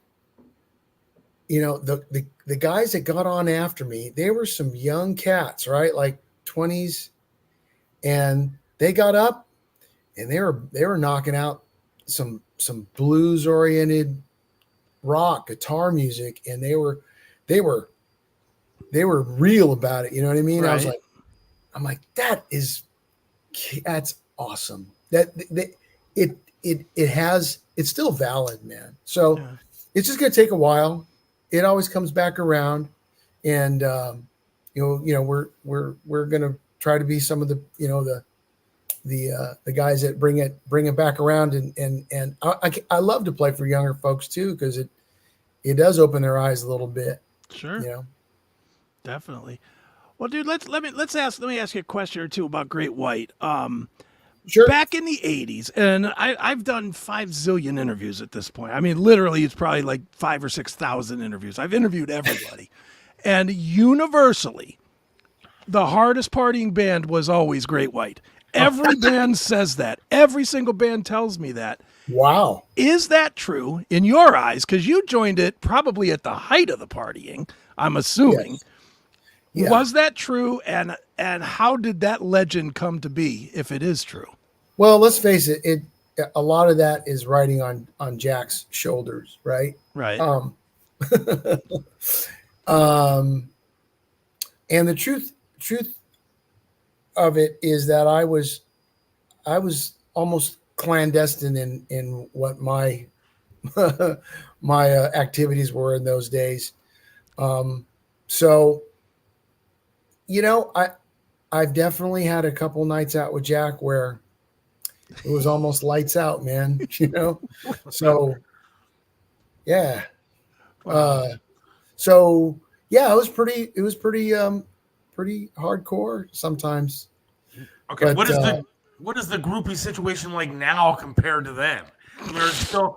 the guys that got on after me, they were some young cats, right? Like 20s. And they got up and they were knocking out some blues oriented rock guitar music. And they were real about it. You know what I mean? Right. I'm like, that's awesome. It's still valid, man. So it's just going to take a while. It always comes back around. And, we're going to try to be some of the guys that bring it back around. And I love to play for younger folks too, because it does open their eyes a little bit. Sure. Definitely. Well, dude, let me ask you a question or two about Great White. Sure. Back in the 80s, and I've done 5 zillion interviews at this point. I mean, literally, it's probably like 5,000 or 6,000 interviews. I've interviewed everybody. And universally, the hardest partying band was always Great White. Every band says that. Every single band tells me that. Wow. Is that true in your eyes? Because you joined it probably at the height of the partying, I'm assuming. Yes. Yeah. Was that true? And how did that legend come to be, if it is true? Well, let's face it. A lot of that is riding on Jack's shoulders, right? Right. And the truth of it is that I was almost clandestine in what my my activities were in those days. So, I've definitely had a couple nights out with Jack where it was almost lights out, man. So yeah. So yeah, it was pretty hardcore sometimes. Okay, But, what is the groupie situation like now compared to then? There's still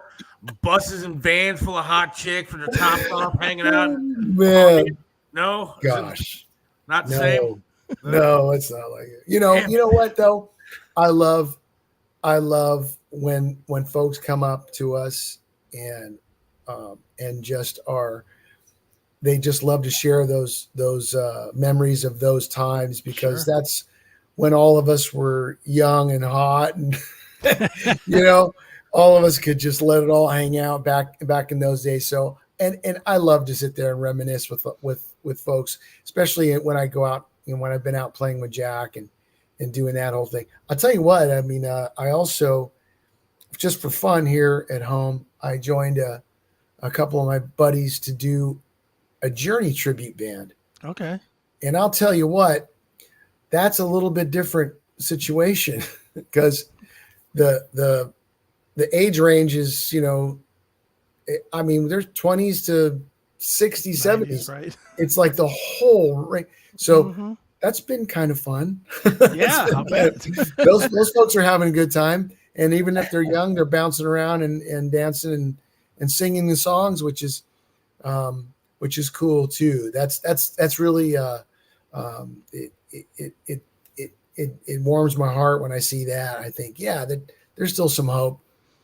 buses and vans full of hot chicks with their tops off, hanging out. Man, No, gosh, not the same. No, it's not like it. You know what though? I love when folks come up to us and just they just love to share those memories of those times, because Sure. that's when all of us were young and hot, and you know, all of us could just let it all hang out back in those days. So, and I love to sit there and reminisce with folks, especially when I go out, when I've been out playing with Jack and doing that whole thing. I'll tell you what, I mean, I also, just for fun here at home, I joined a couple of my buddies to do a Journey tribute band. Okay. And I'll tell you what, that's a little bit different situation, because the age range is, I mean, there's 20s to 60s, 70s. Right. It's like the whole range. So that's been kind of fun. Yeah, I'll bet. those folks are having a good time. And even if they're young, they're bouncing around and dancing and singing the songs, which is cool too. That's really it warms my heart when I see that. I think, yeah, that there's still some hope.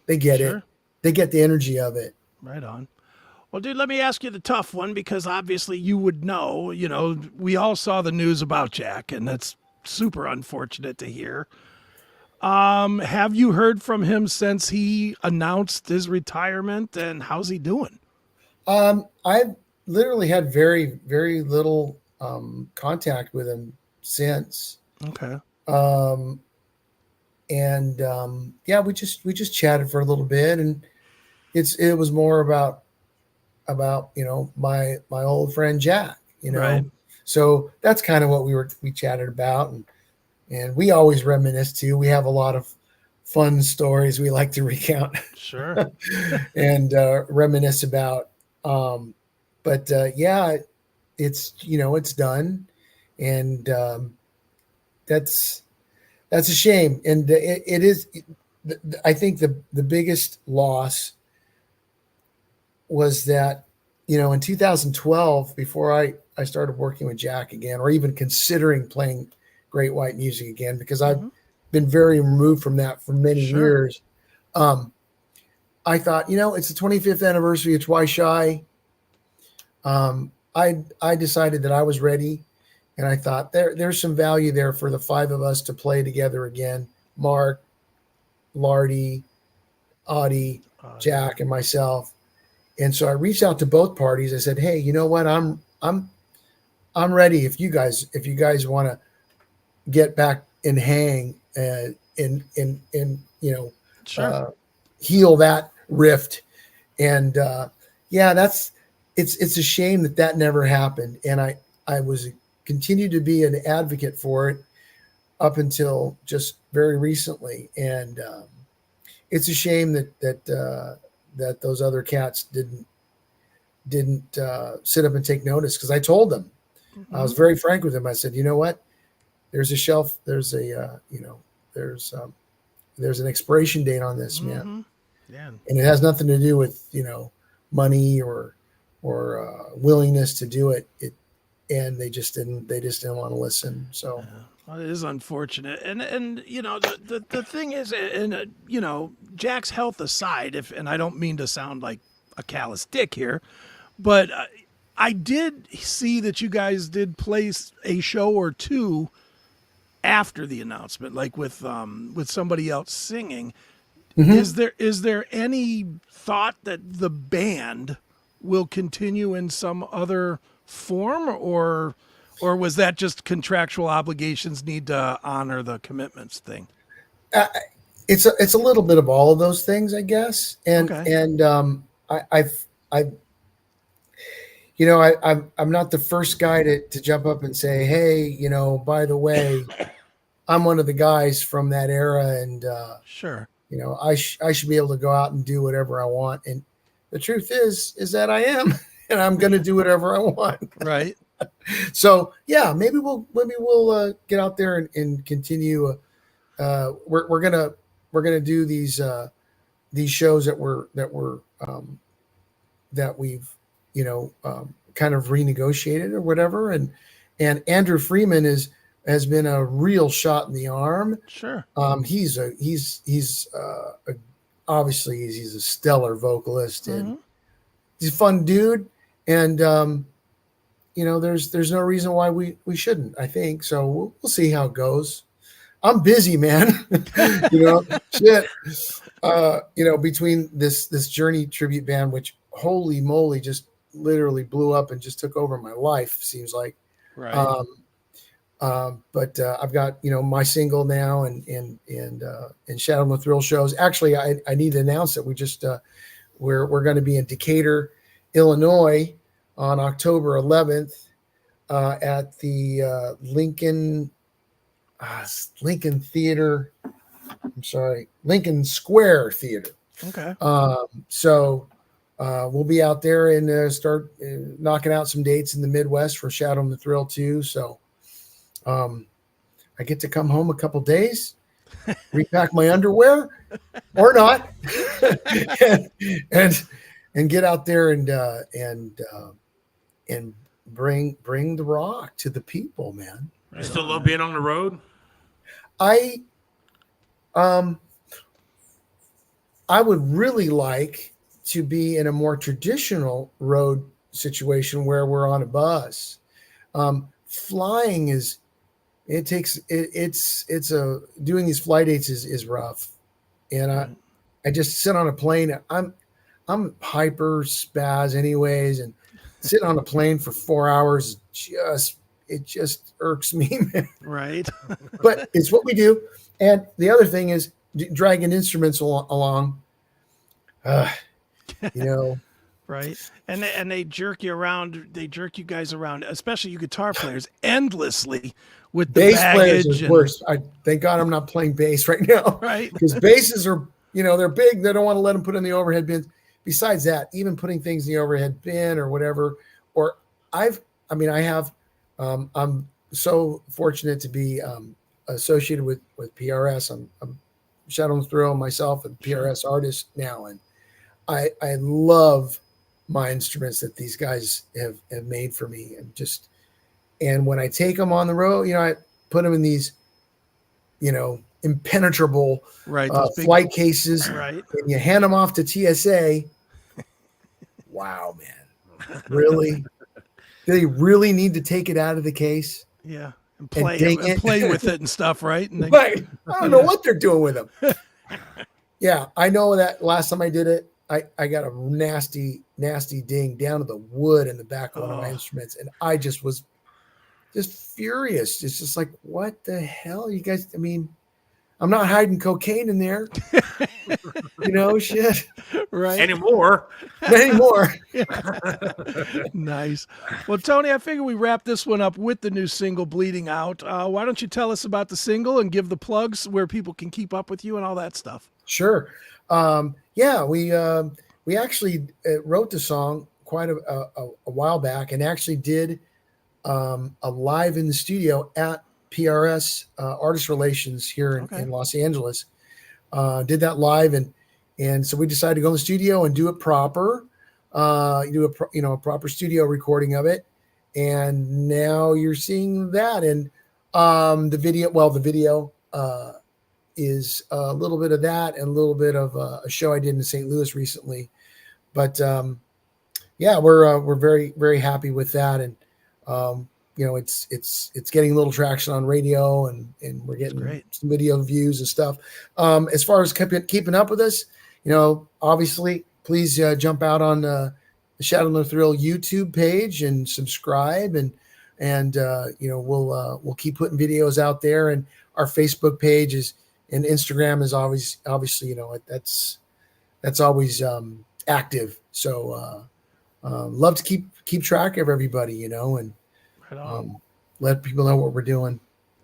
They get it. They get the energy of it. Right on. Well, dude, let me ask you the tough one, because obviously you would know, we all saw the news about Jack, and that's super unfortunate to hear. Have you heard from him since he announced his retirement, and how's he doing? I've literally had very, very little contact with him since. Okay. Yeah, we just chatted for a little bit, and it was more about my old friend Jack, Right. So that's kind of what we chatted about, and we always reminisce too. We have a lot of fun stories we like to recount. Sure. And reminisce about. Yeah, it's done, and that's a shame. And it is. I think the biggest loss was that, in 2012, before I started working with Jack again, or even considering playing Great White music again, because I've been very removed from that for many years. I thought, it's the 25th anniversary of Twice Shy. I decided that I was ready, and I thought there's some value there for the five of us to play together again. Mark, Lardy, Audie, Jack, and myself. And so I reached out to both parties. I said, "Hey, you know what? I'm ready. If you guys want to get back and hang and heal that rift." And it's a shame that never happened. And I was continued to be an advocate for it up until just very recently. And it's a shame that those other cats didn't sit up and take notice, because I told them, I was very frank with them. I said, you know what, there's a shelf, there's an expiration date on this, man. Yeah. And it has nothing to do with, money or willingness to do it. And they just didn't want to listen. So. Yeah. Well, it is unfortunate, and the thing is, and Jack's health aside, and I don't mean to sound like a callous dick here, but I did see that you guys did play a show or two after the announcement, like with somebody else singing. Mm-hmm. Is there any thought that the band will continue in some other form, or was that just contractual obligations need to honor the commitments thing? It's a little bit of all of those things, I guess. And I'm not the first guy to jump up and say, hey, by the way, I'm one of the guys from that era, and sure, I should be able to go out and do whatever I want. And the truth is that I am, and I'm going to do whatever I want. Right. So yeah, maybe we'll get out there and continue. We're gonna do these shows that we've kind of renegotiated or whatever. And Andrew Freeman has been a real shot in the arm. Sure. He's obviously he's a stellar vocalist, and he's a fun dude. And there's no reason why we shouldn't, I think. So we'll see how it goes. I'm busy, man. Shit. Between this Journey tribute band, which holy moly, just literally blew up and just took over my life, seems like. Right. But I've got, my single now and Shadow and the Thrill shows. Actually, I need to announce that we just, we're going to be in Decatur, Illinois on October 11th at the Lincoln Theater. I'm sorry, Lincoln Square Theater. Okay. So we'll be out there and start knocking out some dates in the Midwest for Shadow and the Thrill too. So I get to come home a couple days, repack my underwear or not, and get out there and bring the rock to the people, man. You still love being on the road? I would really like to be in a more traditional road situation where we're on a bus. Flying doing these flight dates is rough. And I just sit on a plane. I'm hyper spaz anyways. And sitting on a plane for 4 hours, it just irks me, man. Right. But it's what we do. And the other thing is dragging instruments along, Right. And they jerk you around. They jerk you guys around, especially you guitar players, endlessly with the bass baggage. players is worse. Thank God I'm not playing bass right now. Right. Because basses are, they're big. They don't want to let them put in the overhead bins. Besides that, even putting things in the overhead bin or whatever, I'm so fortunate to be associated with PRS. I'm Shadow and Thrill myself and PRS artist now. And I love my instruments that these guys have made for me. And when I take them on the road, I put them in these, impenetrable flight cases. Right. And you hand them off to TSA. Wow, man. Really? Do they really need to take it out of the case? Yeah. And play with it and stuff, right? And right. I don't know what they're doing with them. Yeah, I know that last time I did it, I got a nasty ding down to the wood in the back of one of my instruments. And I just was just furious. It's just like, what the hell? You guys, I'm not hiding cocaine in there. Shit. Right. Anymore. Nice. Well, Tony, I figure we wrap this one up with the new single, Bleeding Out. Why don't you tell us about the single and give the plugs where people can keep up with you and all that stuff? Sure. We actually wrote the song quite a while back and actually did a live in the studio at PRS Artist Relations here in Los Angeles. Did that live and so we decided to go in the studio and do it proper. Do a proper studio recording of it, and now you're seeing that. And the video is a little bit of that and a little bit of a show I did in St. Louis recently. But we're very, very happy with that. And it's getting a little traction on radio and we're getting some video views and stuff. As far as keeping up with us, obviously please jump out on the Shadow and the Thrill YouTube page and subscribe and we'll keep putting videos out there, and our Facebook page and Instagram is always obviously that's always active. So love to keep track of everybody, and let people know what we're doing.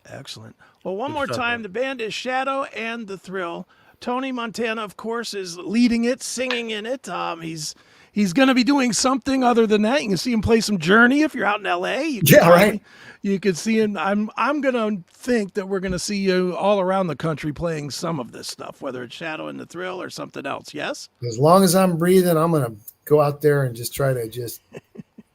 Excellent. Well, one more time, the band is Shadow and the Thrill. Tony Montana, of course, is leading it, singing in it. He's going to be doing something other than that. You can see him play some Journey if you're out in LA. You can see him. I'm going to think that we're going to see you all around the country playing some of this stuff, whether it's Shadow and the Thrill or something else. Yes? As long as I'm breathing, I'm going to go out there and just try to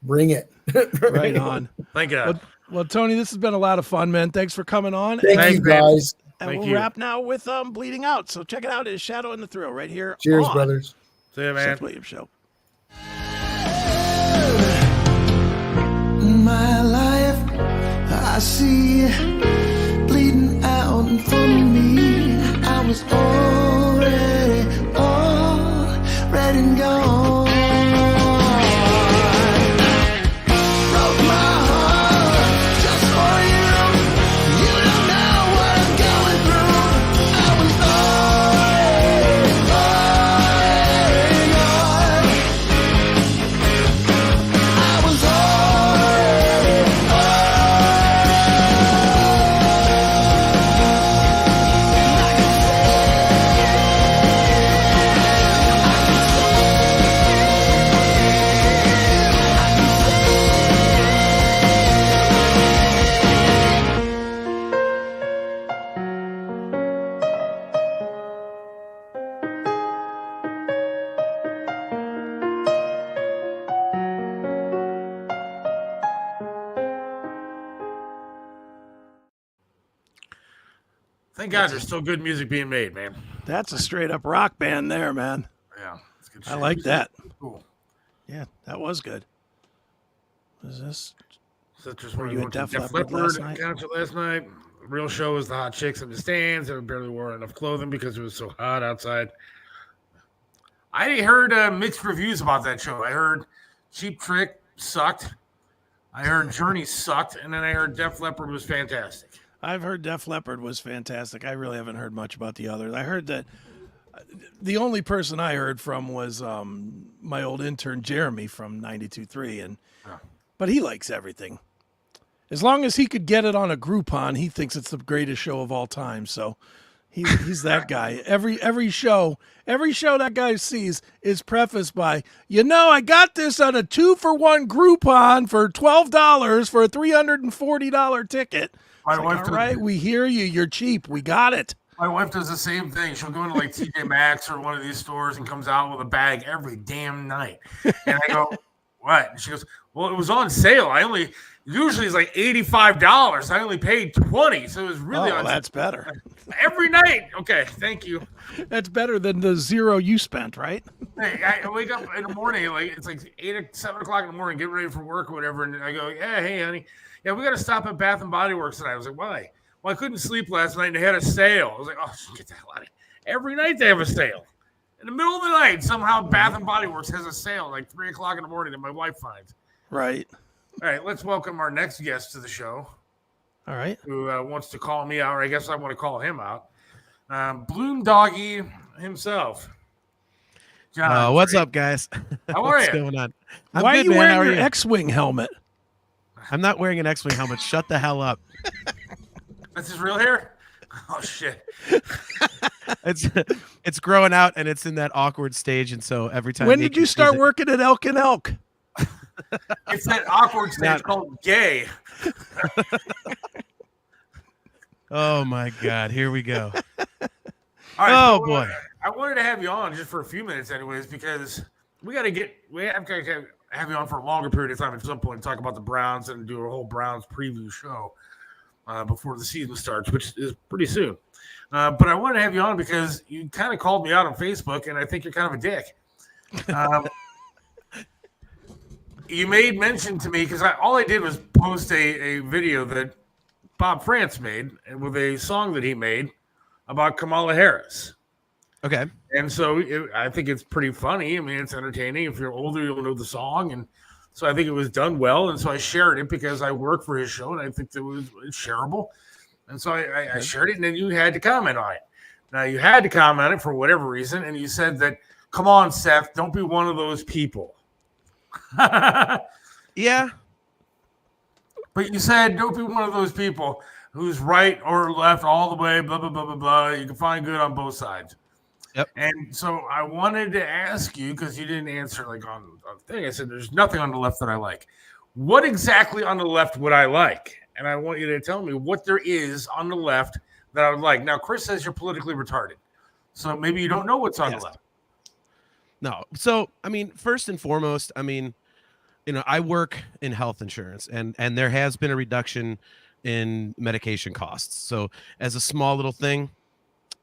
bring it. Right on. Thank you. Well, Tony, this has been a lot of fun, man. Thanks for coming on. Thank you, guys. And we'll wrap now with Bleeding Out. So check it out. It's Shadow and the Thrill right here. Cheers, brothers. See you, man. Seth Williams Show. Thank God there's still good music being made, man. That's a straight up rock band there, man. Yeah, it's good I shit. like that. Cool. Yeah, that was good. Was this? So that's just Were where you we at went to Def Leppard last night? concert last night. The real show was the hot chicks in the stands. They barely wore enough clothing because it was so hot outside. I heard mixed reviews about that show. I heard Cheap Trick sucked. I heard Journey sucked, and then I heard Def Leppard was fantastic. I've heard Def Leppard was fantastic. I really haven't heard much about the others. I heard that the only person I heard from was my old intern Jeremy from 92.3, and but he likes everything. As long as he could get it on a Groupon, he thinks it's the greatest show of all time. So he's that guy. Every show that guy sees is prefaced by, I got this on a 2-for-1 Groupon for $12 for a $340 ticket. My It's wife all does- right, we hear you. You're cheap. We got it. My wife does the same thing. She'll go into like TJ Maxx or one of these stores and comes out with a bag every damn night. And I go, what? And she goes, well, it was on sale. Usually it's like $85. I only paid $20. So it was really on that's better. every night. Okay, thank you. That's better than the zero you spent, right? Hey, I wake up in the morning, like it's like 8 or 7 o'clock in the morning, get ready for work or whatever. And I go, yeah, hey, honey. Yeah, we got to stop at Bath and Body Works tonight. I was like, why? Well, I couldn't sleep last night and they had a sale. I was like, oh, get the hell out of here. Every night they have a sale. In the middle of the night, somehow Bath and Body Works has a sale like 3 o'clock in the morning that my wife finds. Right. All right, let's welcome our next guest to the show. All right. Who wants to call me out, or I guess I want to call him out. Bloom Doggy himself. John, what's up, guys? How are What's you? going on? I'm Why good, are you man. How wearing are your X-Wing helmet? I'm not wearing an X-Wing helmet. Shut the hell up. That's his real hair? Oh, shit. It's growing out, and it's in that awkward stage, and so every time. When did you start working at Elk and Elk? It's that awkward stage called gay. Oh my God! Here we go. All right, Oh so, boy! I wanted to have you on just for a few minutes, anyways, because we have to have you on for a longer period of time at some point and talk about the Browns and do a whole Browns preview show before the season starts, which is pretty soon. But I wanted to have you on because you kind of called me out on Facebook, and I think you're kind of a dick. You made mention to me because all I did was post a video that Bob France made with a song that he made about Kamala Harris. Okay. And so I think it's pretty funny. I mean, it's entertaining. If you're older, you'll know the song. And so I think it was done well. And so I shared it because I work for his show, and I think it was shareable. And so I shared it, and then you had to comment on it. Now, you had to comment on it for whatever reason, and you said that, come on, Seth, don't be one of those people. Yeah. But you said, don't be one of those people who's right or left all the way, blah, blah, blah, blah, blah. You can find good on both sides. Yep. And so I wanted to ask you, because you didn't answer like on the thing. I said, there's nothing on the left that I like. What exactly on the left would I like? And I want you to tell me what there is on the left that I would like. Now, Chris says you're politically retarded. So maybe you don't know what's on the left. No. So, I mean, first and foremost, I mean, I work in health insurance, and there has been a reduction in medication costs. So as a small little thing,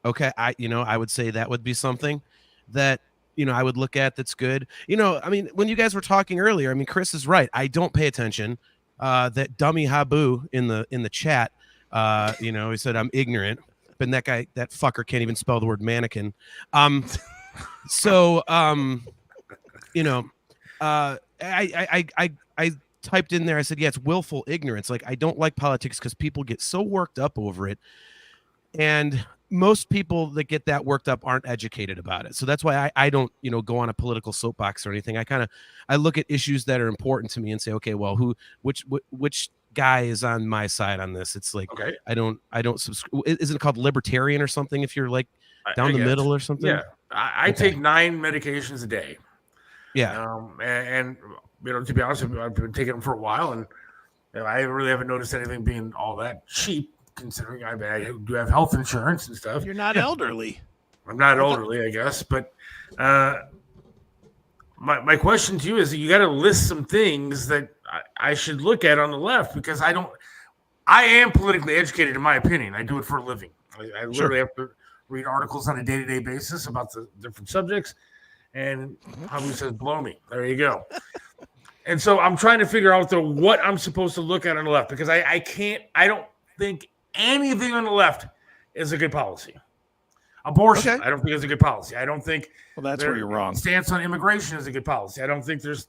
okay, I would say that would be something that, I would look at that's good. I mean, when you guys were talking earlier, I mean, Chris is right. I don't pay attention. That dummy Habu in the chat, he said I'm ignorant, but that fucker can't even spell the word mannequin. So, I typed in there, I said, yeah, it's willful ignorance. Like, I don't like politics because people get so worked up over it. And most people that get that worked up aren't educated about it. So that's why I don't, go on a political soapbox or anything. I look at issues that are important to me and say, okay, well, which guy is on my side on this? It's like, okay, I don't subscribe. Isn't it called libertarian or something? If you're like down the middle or something? Yeah. I take 9 medications a day. Yeah. And to be honest with you, I've been taking them for a while, and I really haven't noticed anything being all that cheap, considering I do have health insurance and stuff. You're not elderly. I'm not elderly, I guess. But my question to you is, you got to list some things that I should look at on the left, because I am politically educated, in my opinion. I do it for a living. I literally have to read articles on a day-to-day basis about the different subjects, and Hubby says, blow me. There you go. And so I'm trying to figure out what I'm supposed to look at on the left, because I don't think anything on the left is a good policy. Abortion, I don't think is a good policy. I don't think that's where you're wrong. Stance on immigration is a good policy. I don't think there's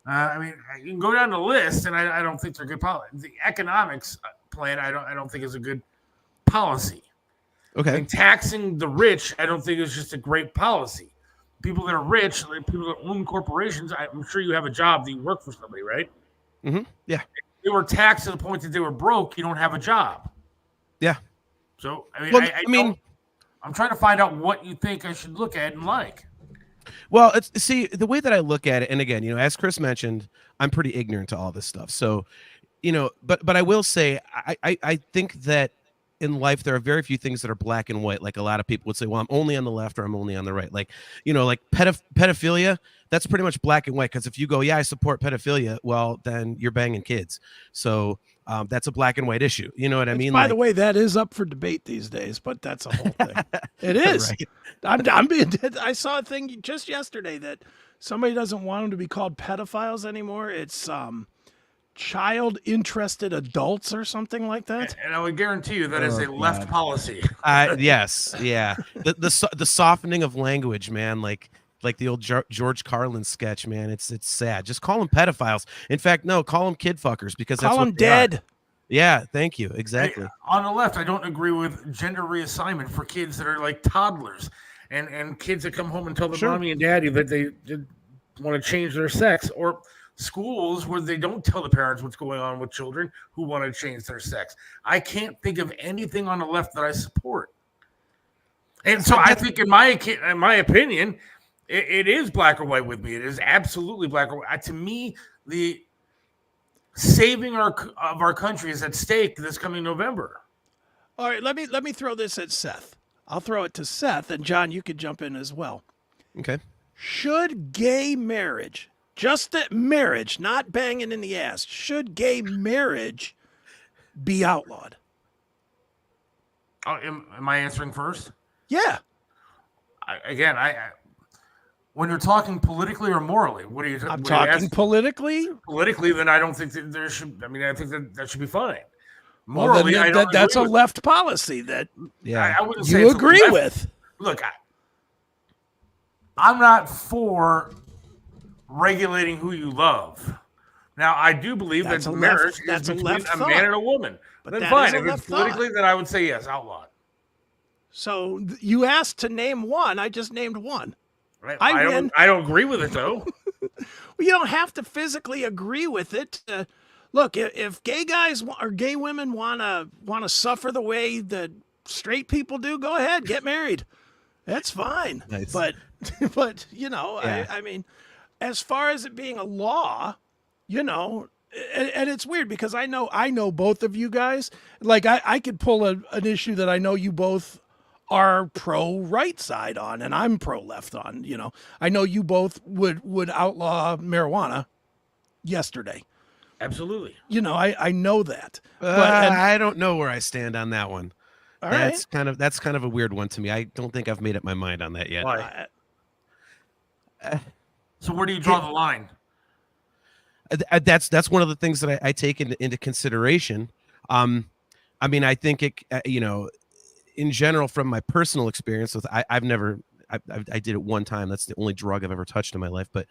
you can go down the list, and I don't think they're good policy. The economics plan, I don't think is a good policy. Okay. And taxing the rich, I don't think is just a great policy. People that are rich, like people that own corporations, I'm sure you have a job that you work for somebody, right? Mm-hmm. Yeah. If they were taxed to the point that they were broke, you don't have a job. Yeah. So, I mean, well, I'm trying to find out what you think I should look at and like. Well, see, the way that I look at it, and again, as Chris mentioned, I'm pretty ignorant to all this stuff. So, but I will say, I think that in life, there are very few things that are black and white. Like a lot of people would say, well, I'm only on the left or I'm only on the right. Like, like pedophilia, that's pretty much black and white. Because if you go, yeah, I support pedophilia, well, then you're banging kids. So that's a black and white issue. You know what I mean? By the way, that is up for debate these days, but that's a whole thing. It is. Right. I saw a thing just yesterday that somebody doesn't want them to be called pedophiles anymore. It's child interested adults or something like that. And I would guarantee you that is a left policy. Yes. Yeah. The softening of language, man. Like the old George Carlin sketch, man. It's sad. Just call them pedophiles. In fact, no, call them kid fuckers, because that's call them dead. Yeah. Thank you. Exactly. On the left, I don't agree with gender reassignment for kids that are like toddlers and kids that come home and tell their mommy and daddy that they want to change their sex, or schools where they don't tell the parents what's going on with children who want to change their sex. I can't think of anything on the left that I support. And so I think in my opinion, it is black or white with me. It is absolutely black or white. To me, the saving of our country is at stake this coming November. All right, let me throw this at Seth. I'll throw it to Seth, and John, you could jump in as well. Okay. Should gay marriage, just that marriage, not banging in the ass, should gay marriage be outlawed? Oh, am I answering first? Yeah. When you're talking politically or morally, what are you? I'm talking politically. Politically, then I don't think that there should. I mean, I think that should be fine. Morally, well, that's a left policy that I wouldn't you agree with. Look, I'm not for regulating who you love. Now, I do believe that marriage is between a man and a woman. But then fine, if it's politically, then I would say yes, outlawed. So you asked to name one. I just named one. Right. I don't agree with it, though. Well, you don't have to physically agree with it. Look, if gay guys or gay women want to suffer the way that straight people do, go ahead, get married. That's fine. Nice. But I mean, as far as it being a law, and it's weird because I know both of you guys. Like I could pull an issue that I know you both are pro right side on, and I'm pro left on. I know you both would outlaw marijuana yesterday. Absolutely. I know that. I don't know where I stand on that one. That's kind of a weird one to me. I don't think I've made up my mind on that yet. Why? So where do you draw the line? That's one of the things that I take into consideration. I mean, I think it, in general, from my personal experience with, I did it one time. That's the only drug I've ever touched in my life. But,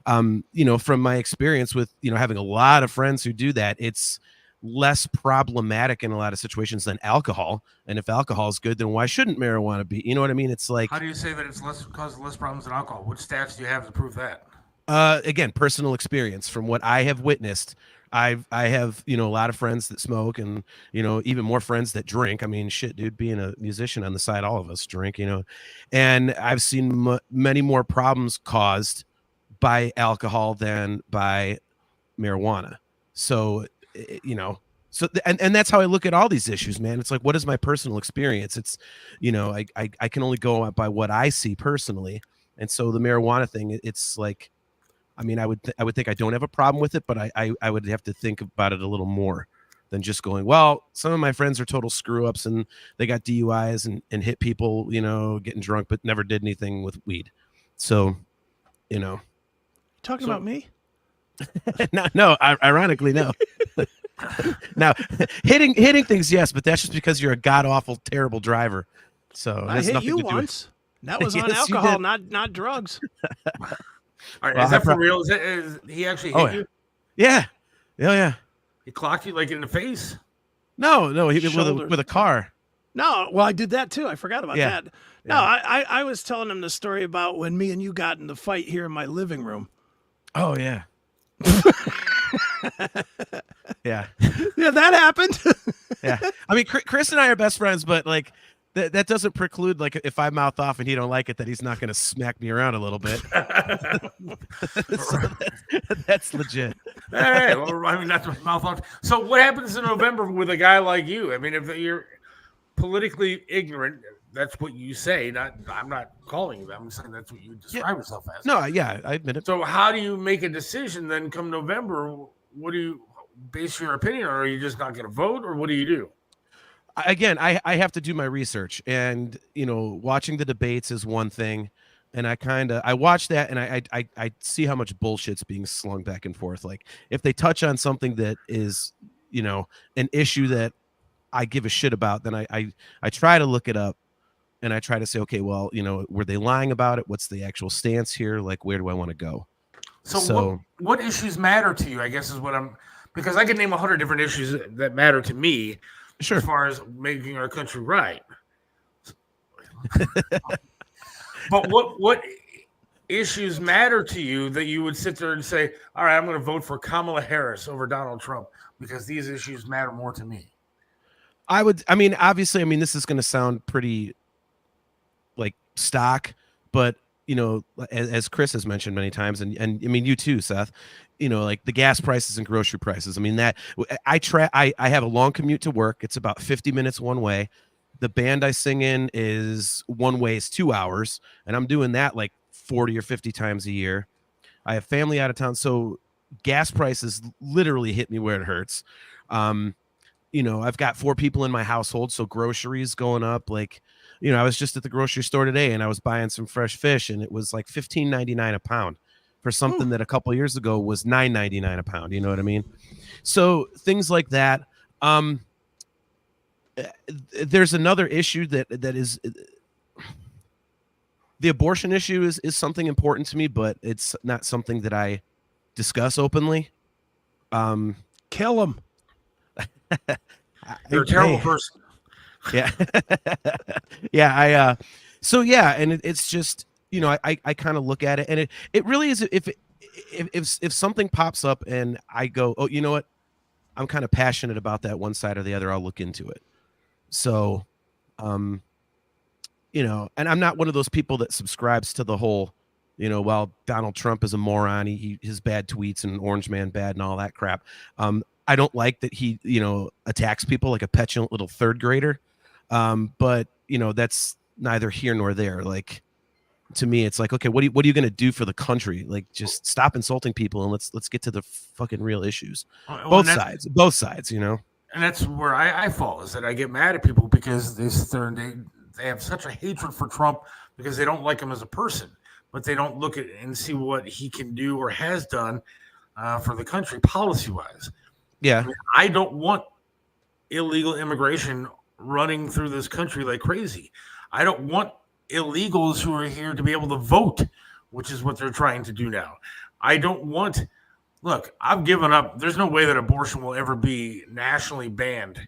from my experience with, having a lot of friends who do that, it's less problematic in a lot of situations than alcohol. And if alcohol is good, then why shouldn't marijuana be? You know what I mean? It's like, how do you say that it's causes less problems than alcohol? What stats do you have to prove that? Again, personal experience from what I have witnessed. I have, a lot of friends that smoke and, even more friends that drink. I mean, shit, dude, being a musician on the side, all of us drink, and I've seen many more problems caused by alcohol than by marijuana. So, and that's how I look at all these issues, man. It's like, what is my personal experience? It's, I can only go by what I see personally. And so the marijuana thing, it's like, I mean, I would think I don't have a problem with it, but I would have to think about it a little more than just going, well, some of my friends are total screw ups and they got DUIs and hit people, you know, getting drunk, but never did anything with weed. So, you know, Talking about me? no, ironically, no. Now, hitting things, yes, but that's just because you're a god awful, terrible driver. So I hit you once. That was on Yes, you alcohol, did. not drugs. All right, Well, is that for real? Is he actually hit you? Yeah. Yeah. He clocked you like in the face? No, he did Shoulder. with a car. No, well, I did that too. I forgot about Yeah. that. No, I was telling him the story about when me and you got in the fight here in my living room. Oh yeah. Yeah. Yeah, that happened. Yeah. I mean, Chris and I are best friends, but like that doesn't preclude, like, if I mouth off and he don't like it, that he's not going to smack me around a little bit. So that's legit. Hey, well, I mean, that's what mouth off. So what happens in November with a guy like you? I mean, if you're politically ignorant, that's what you say. I'm not calling you that. I'm saying that's what you describe yourself as. No, yeah, I admit it. So how do you make a decision then come November? What do you base your opinion on? Are you just not going to vote, or what do you do? Again, I have to do my research, and you know, watching the debates is one thing, and I watch that, and I see how much bullshit's being slung back and forth. Like, if they touch on something that is, you know, an issue that I give a shit about, then I try to look it up, and I try to say, okay, well, you know, were they lying about it? What's the actual stance here? Like, where do I want to go? So what issues matter to you? I guess is what because I can name 100 different issues that matter to me. Sure. As far as making our country right. But what issues matter to you that you would sit there and say, all right, I'm going to vote for Kamala Harris over Donald Trump because these issues matter more to me? Obviously, this is going to sound pretty like stock, but you know, as Chris has mentioned many times, and I mean, you too, Seth, you know, like the gas prices and grocery prices. I mean, that I have a long commute to work. It's about 50 minutes one way. The band I sing in is one way is 2 hours, and I'm doing that like 40 or 50 times a year. I have family out of town. So gas prices literally hit me where it hurts. You know, I've got 4 people in my household. So groceries going up, like, you know, I was just at the grocery store today and I was buying some fresh fish and it was like $15.99 a pound for something that a couple years ago was $9.99 a pound. You know what I mean? So things like that. There's another issue that is the abortion issue is something important to me, but it's not something that I discuss openly. Kill them. You're a terrible person. Yeah. Yeah. So yeah. And it's just, you know, I kind of look at it and it really is. If something pops up and I go, oh, you know what? I'm kind of passionate about that one side or the other. I'll look into it. So, you know, and I'm not one of those people that subscribes to the whole, you know, well, Donald Trump is a moron. His bad tweets and Orange Man bad and all that crap. I don't like that he, you know, attacks people like a petulant little third grader. But you know, that's neither here nor there. Like, to me, it's like, okay, what are you going to do for the country? Like, just stop insulting people and let's get to the fucking real issues. Both sides, you know. And that's where I fall, is that I get mad at people because they sit there and they have such a hatred for Trump because they don't like him as a person, but they don't look at and see what he can do or has done for the country policy-wise. Yeah. I don't want illegal immigration running through this country like crazy. I don't want illegals who are here to be able to vote, which is what they're trying to do now. I don't want, look, I've given up. There's no way that abortion will ever be nationally banned.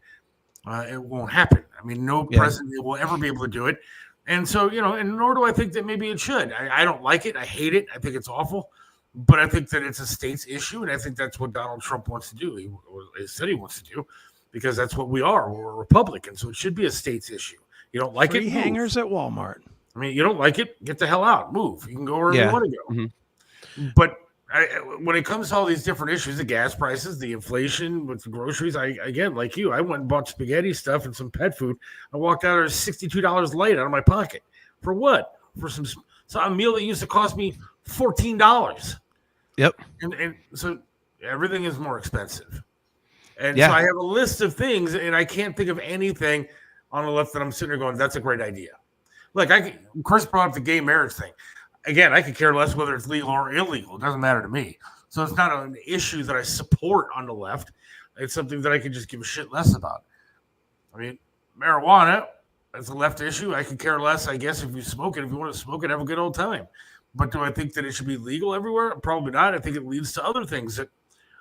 It won't happen. I mean, no president will ever be able to do it. And so, you know, and nor do I think that maybe it should. I don't like it. I hate it. I think it's awful. But I think that it's a state's issue. And I think that's what Donald Trump wants to do. He said he wants to do, because that's what we are. We're a Republican. So it should be a state's issue. You don't like Free it? hangers at Walmart. I mean, you don't like it? Get the hell out. Move. You can go wherever you want to go. Mm-hmm. But when it comes to all these different issues, the gas prices, the inflation with the groceries, again, like you, I went and bought spaghetti stuff and some pet food. I walked out there $62 light out of my pocket. For what? For a meal that used to cost me $14. Yep. And so everything is more expensive. And so I have a list of things, and I can't think of anything on the left that I'm sitting there going, that's a great idea. Like Chris brought up the gay marriage thing. Again, I could care less whether it's legal or illegal. It doesn't matter to me. So it's not an issue that I support on the left. It's something that I could just give a shit less about. I mean, marijuana, that's a left issue. I could care less, I guess, if you smoke it. If you want to smoke it, have a good old time. But do I think that it should be legal everywhere? Probably not. I think it leads to other things that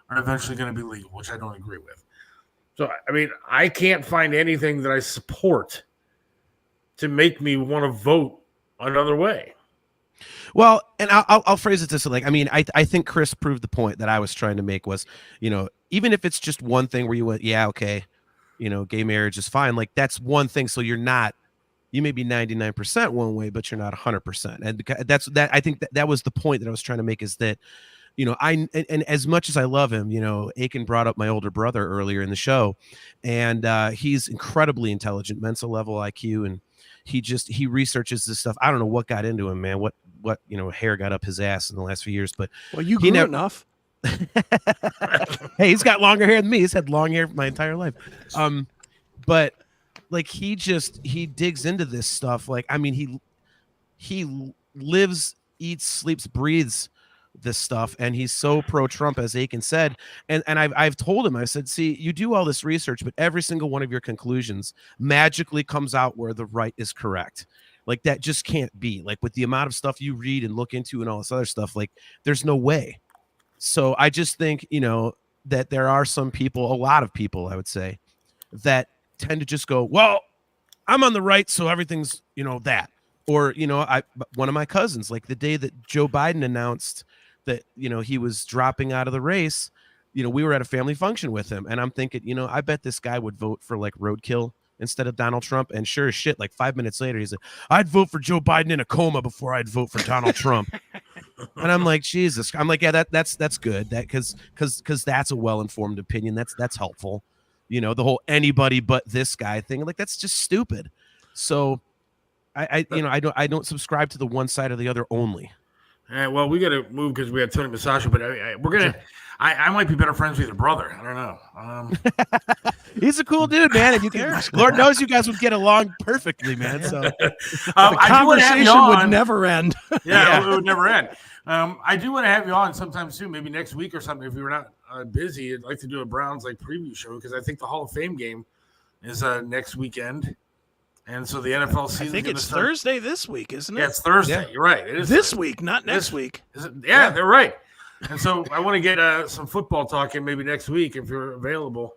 are eventually going to be legal, which I don't agree with. So, I mean, I can't find anything that I support to make me want to vote another way. Well, and I'll phrase it this way. Like, I mean, I think Chris proved the point that I was trying to make was, you know, even if it's just one thing where you went, yeah, okay, you know, gay marriage is fine. Like, that's one thing. So you may be 99% one way, but you're not 100%. And I think that was the point that I was trying to make, is that, you know, and as much as I love him, you know, Aiken brought up my older brother earlier in the show, and he's incredibly intelligent, mental level IQ, and he researches this stuff. I don't know what got into him, man. What you know, hair got up his ass in the last few years, but well, you grew enough. Hey, he's got longer hair than me. He's had long hair my entire life. But like, he digs into this stuff. Like, I mean, he lives, eats, sleeps, breathes this stuff, and he's so pro-Trump, as Aiken said. And I've told him, I said, see, you do all this research, but every single one of your conclusions magically comes out where the right is correct. Like, that just can't be. Like, with the amount of stuff you read and look into and all this other stuff, like, there's no way. So I just think, you know, that there are some people, a lot of people, I would say, that tend to just go, well, I'm on the right, so everything's, you know, that. Or, you know, one of my cousins, like the day that Joe Biden announced that, you know, he was dropping out of the race, you know, we were at a family function with him, and I'm thinking, you know, I bet this guy would vote for like roadkill instead of Donald Trump. And sure as shit, like 5 minutes later, he said, I'd vote for Joe Biden in a coma before I'd vote for Donald Trump. And I'm like, Jesus. I'm like, yeah, that's good. That because that's a well-informed opinion. That's helpful. You know, the whole anybody but this guy thing, like, that's just stupid. So I don't subscribe to the one side or the other only. All right, well, we got to move because we have Tony Massacho, but we're gonna. I might be better friends with your brother. I don't know. He's a cool dude, man. And you can, Lord knows you guys would get along perfectly, man. So the conversation would never end. Yeah, it would never end. I do want to have you on sometime soon, maybe next week or something. If you were not busy, I'd like to do a Browns preview show, because I think the Hall of Fame game is next weekend. And so the NFL season. I think it's Thursday this week, isn't it? Yeah, it's Thursday. Yeah. You're right. It is this week, not next week. Is it? Yeah, they're right. And so I want to get some football talk in maybe next week if you're available.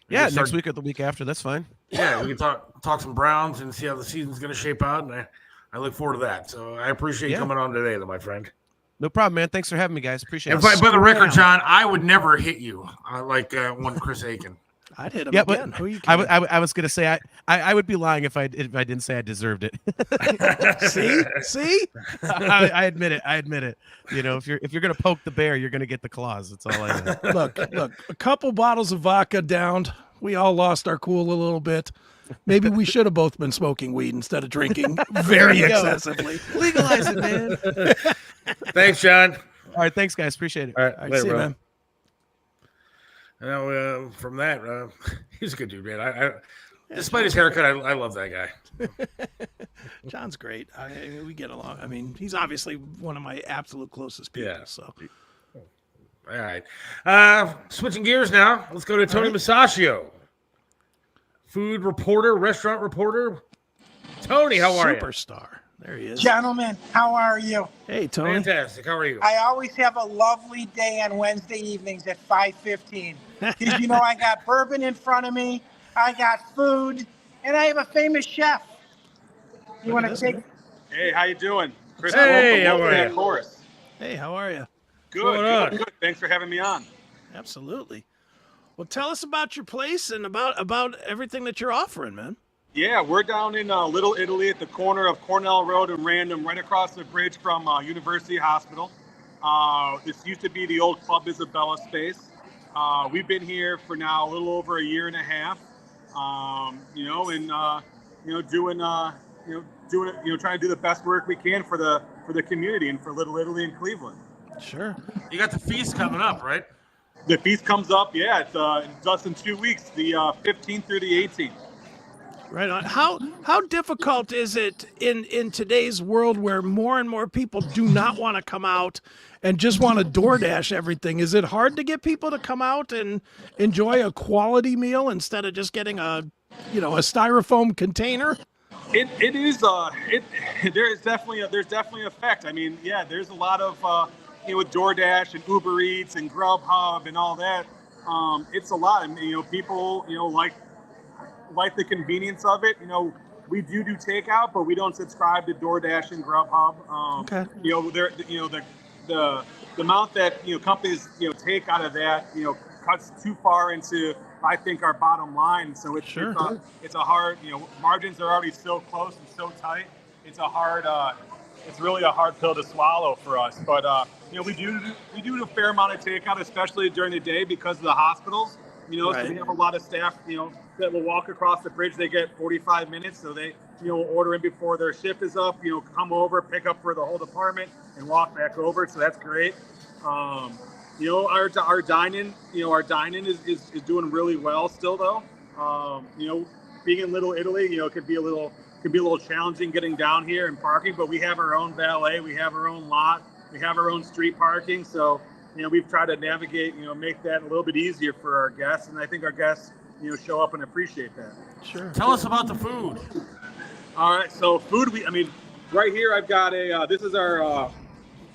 Yeah, next week or the week after. That's fine. Yeah, we can talk some Browns and see how the season's going to shape out. And I look forward to that. So I appreciate you coming on today, my friend. No problem, man. Thanks for having me, guys. Appreciate it. By the record, John, I would never hit you like one Chris Aiken. I'd hit him again. Who you I was gonna say I would be lying if I didn't say I deserved it. See, I admit it. You know, if you're gonna poke the bear, you're gonna get the claws. That's all I know. Look, a couple bottles of vodka downed. We all lost our cool a little bit. Maybe we should have both been smoking weed instead of drinking very excessively. Legalize it, man. Thanks, John. All right, thanks, guys. Appreciate it. All right, later, see you, man. Now, from that, he's a good dude, man. Despite his haircut, I love that guy. John's great. We get along. I mean, he's obviously one of my absolute closest people. Yeah. So, all right. Switching gears now. Let's go to Tony Massacho, food reporter, restaurant reporter. Tony, how are you? Superstar. There he is. Gentlemen, how are you? Hey, Tony. Fantastic. How are you? I always have a lovely day on Wednesday evenings at 5:15. Because, you know, I got bourbon in front of me, I got food, and I have a famous chef. You want to take... Hey, how you doing? Chris, hey, how are you? Of course. Hey, how are you? Good. Thanks for having me on. Absolutely. Well, tell us about your place and about everything that you're offering, man. Yeah, we're down in Little Italy at the corner of Cornell Road and Random, right across the bridge from University Hospital. This used to be the old Club Isabella space. We've been here for now a little over a year and a half. Trying to do the best work we can for the community and for Little Italy in Cleveland. Sure. You got the feast coming up, right? The feast comes up, yeah, it's just in 2 weeks, the 15th through the 18th. Right on. How difficult is it in today's world where more and more people do not want to come out and just want to DoorDash everything? Is it hard to get people to come out and enjoy a quality meal instead of just getting a styrofoam container? It is there's definitely effect. I mean, yeah, there's a lot of with DoorDash and Uber Eats and Grubhub and all that. It's a lot. I mean, people like the convenience of it. We do takeout, but we don't subscribe to DoorDash and Grubhub. Okay. The amount that companies take out of that cuts too far into, I think, our bottom line. So it's a hard, margins are already so close and so tight. It's really a hard pill to swallow for us. But we do a fair amount of takeout, especially during the day because of the hospitals. So we have a lot of staff, that will walk across the bridge. They get 45 minutes, so they, order in before their shift is up. Come over, pick up for the whole department, and walk back over. So that's great. Our dine-in, is doing really well still though. Being in Little Italy, it could be a little challenging getting down here and parking, but we have our own valet, we have our own lot, we have our own street parking. So, we've tried to navigate, make that a little bit easier for our guests, and I think our guests, show up and appreciate that. Sure. Tell us about the food. All right, so food, right here I've got this is our,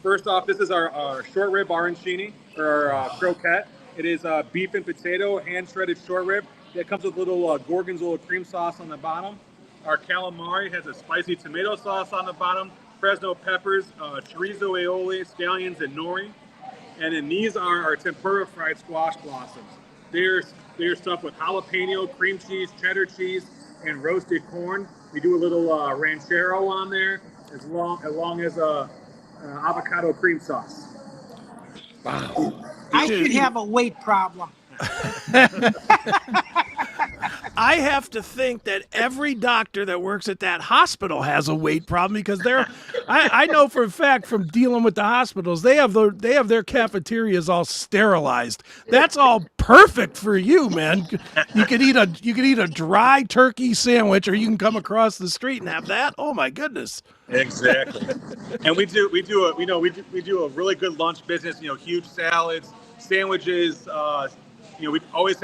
first off, this is our short rib arancini, or croquette. It is beef and potato, hand-shredded short rib. It comes with a little gorgonzola cream sauce on the bottom. Our calamari has a spicy tomato sauce on the bottom, Fresno peppers, chorizo aioli, scallions, and nori. And then these are our tempura fried squash blossoms. They're stuffed with jalapeno, cream cheese, cheddar cheese, and roasted corn. We do a little ranchero on there, as long as avocado cream sauce. Wow. I should have a weight problem. I have to think that every doctor that works at that hospital has a weight problem because I know for a fact from dealing with the hospitals, they have their cafeterias all sterilized. That's all perfect for you, man. You could eat a dry turkey sandwich, or you can come across the street and have that. Oh my goodness. Exactly. And we do a really good lunch business, huge salads, sandwiches, we always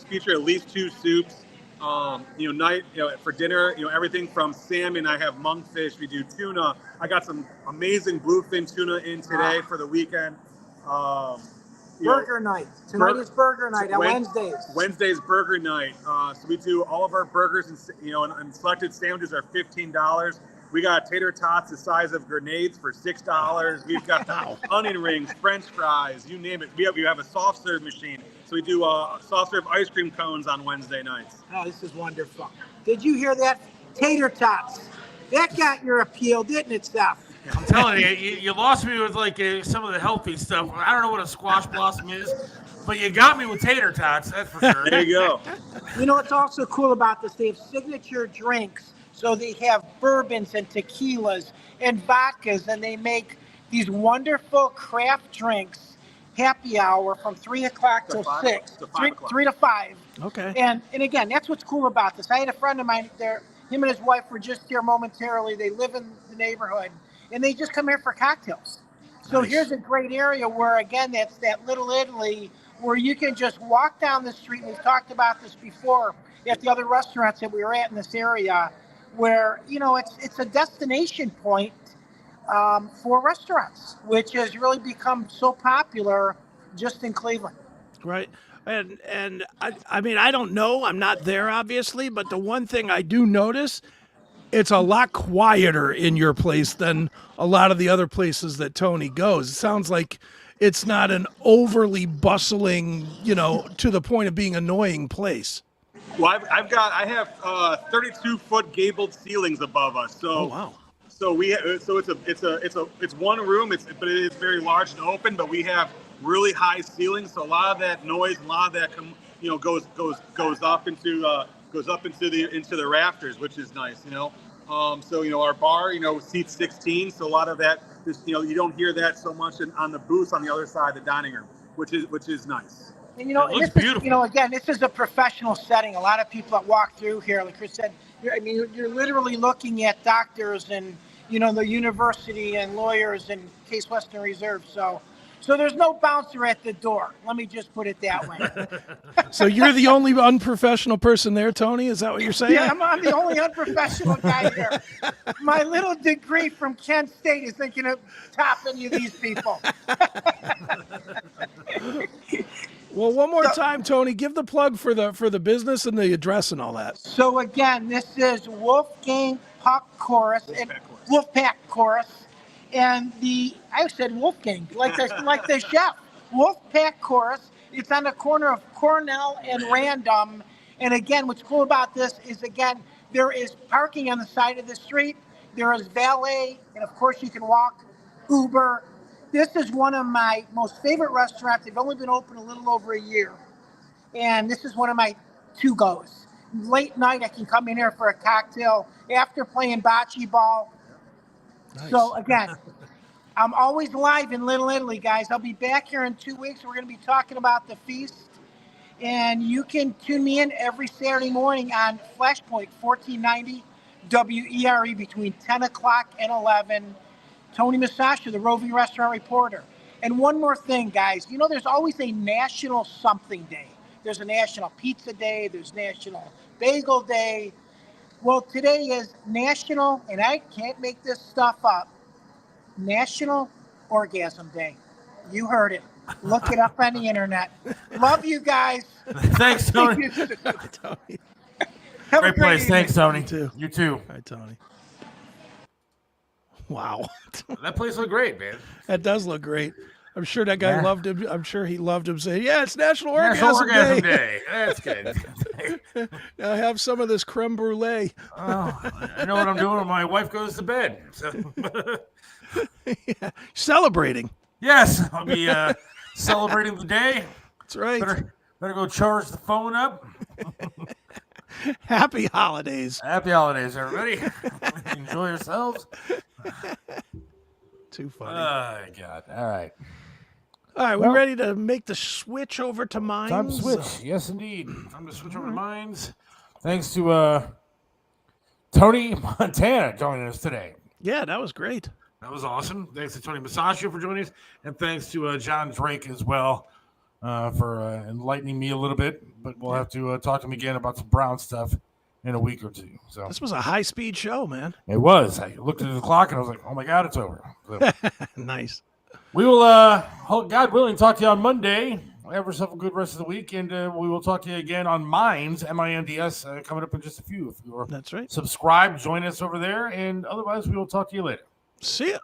feature at least 2 soups. For dinner, everything from salmon. I have monkfish. We do tuna. I got some amazing bluefin tuna in today for the weekend. Burger night. Tonight is burger night on Wednesdays. Wednesday's burger night. So we do all of our burgers and selected sandwiches are $15. We got tater tots the size of grenades for $6. We've got onion rings, French fries, you name it. We have a soft serve machine. So we do soft serve ice cream cones on Wednesday nights. Oh, this is wonderful. Did you hear that? Tater tots. That got your appeal, didn't it, Seth? I'm telling you lost me with some of the healthy stuff. I don't know what a squash blossom is, but you got me with tater tots, that's for sure. There you go. What's also cool about this? They have signature drinks. So they have bourbons and tequilas and vodkas, and they make these wonderful craft drinks happy hour from 3 o'clock till 6, 3 to 5. Okay. And again, that's what's cool about this. I had a friend of mine there. Him and his wife were just here momentarily. They live in the neighborhood, and they just come here for cocktails. So Here's a great area where, again, that's that Little Italy where you can just walk down the street. We've talked about this before at the other restaurants that we were at in this area, where it's a destination point for restaurants, which has really become so popular just in Cleveland. Right. And I don't know, I'm not there obviously, but the one thing I do notice, it's a lot quieter in your place than a lot of the other places that Tony goes. It sounds like it's not an overly bustling, to the point of being annoying place. Well, I have 32-foot gabled ceilings above us. So, oh, wow. So it's one room. But it is very large and open. But we have really high ceilings. So a lot of that noise, a lot of that goes up into the rafters, which is nice. So our bar seats 16. So a lot of that you don't hear that so much on the booths on the other side of the dining room. which is nice. And you know, It looks this is, beautiful. you know, again, this is a professional setting. A lot of people that walk through here, like Chris said, you're literally looking at doctors and, you know, the university and lawyers and Case Western Reserve. So there's no bouncer at the door. Let me just put it that way. So you're the only unprofessional person there, Tony? Is that what you're saying? Yeah, I'm the only unprofessional guy here. My little degree from Kent State is thinking of top any of these people. Well, one more time, Tony, give the plug for the business and the address and all that. So again, this is Wolfpack Chorus, and I said Wolfgang, like the chef. Wolfpack Chorus. It's on the corner of Cornell and Random. And again, what's cool about this is, again, there is parking on the side of the street. There is valet, and of course you can walk, Uber. This is one of my most favorite restaurants. They've only been open a little over a year. And this is one of my to-goes. Late night, I can come in here for a cocktail after playing bocce ball. Nice. So again, I'm always live in Little Italy, guys. I'll be back here in 2 weeks. We're going to be talking about the feast. And you can tune me in every Saturday morning on Flashpoint 1490 WERE between 10 o'clock and 11. Tony Masasha, the roving restaurant reporter. And one more thing, guys. You know, there's always a national something day. There's a national pizza day. There's national bagel day. Well, today is national, and I can't make this stuff up, National Orgasm Day. You heard it. Look it up on the internet. Love you guys. Thanks, Tony. Tony. Great place. Thanks, Tony. You too. You too. Hi, Tony. Wow. That place looked great, man. That does look great. I'm sure that guy loved him. I'm sure he loved him saying, yeah, it's National National Orgasm Day. That's good. Now have some of this creme brulee. Oh, I know what I'm doing when my wife goes to bed. So. Yeah. Celebrating. Yes, I'll be celebrating the day. That's right. Better go charge the phone up. Happy holidays. Happy holidays, everybody. Enjoy yourselves. Too funny. Oh, God. All right. All right, we're ready to make the switch over to Minds. Time to switch. Yes, indeed. Time to switch over to Minds. Thanks to Tony Montana joining us today. Yeah, that was great. That was awesome. Thanks to Tony Masasha for joining us. And thanks to John Drake as well for enlightening me a little bit. But we'll have to talk to him again about some Brown stuff in a week or two. So this was a high-speed show, man. It was. I looked at the clock and I was like, oh, my God, it's over. So, nice. We will, God willing, talk to you on Monday. Have yourself a good rest of the week. And we will talk to you again on Minds, M-I-N-D-S, coming up in just a few. If you're That's right. Subscribe, join us over there. And otherwise, we will talk to you later. See ya.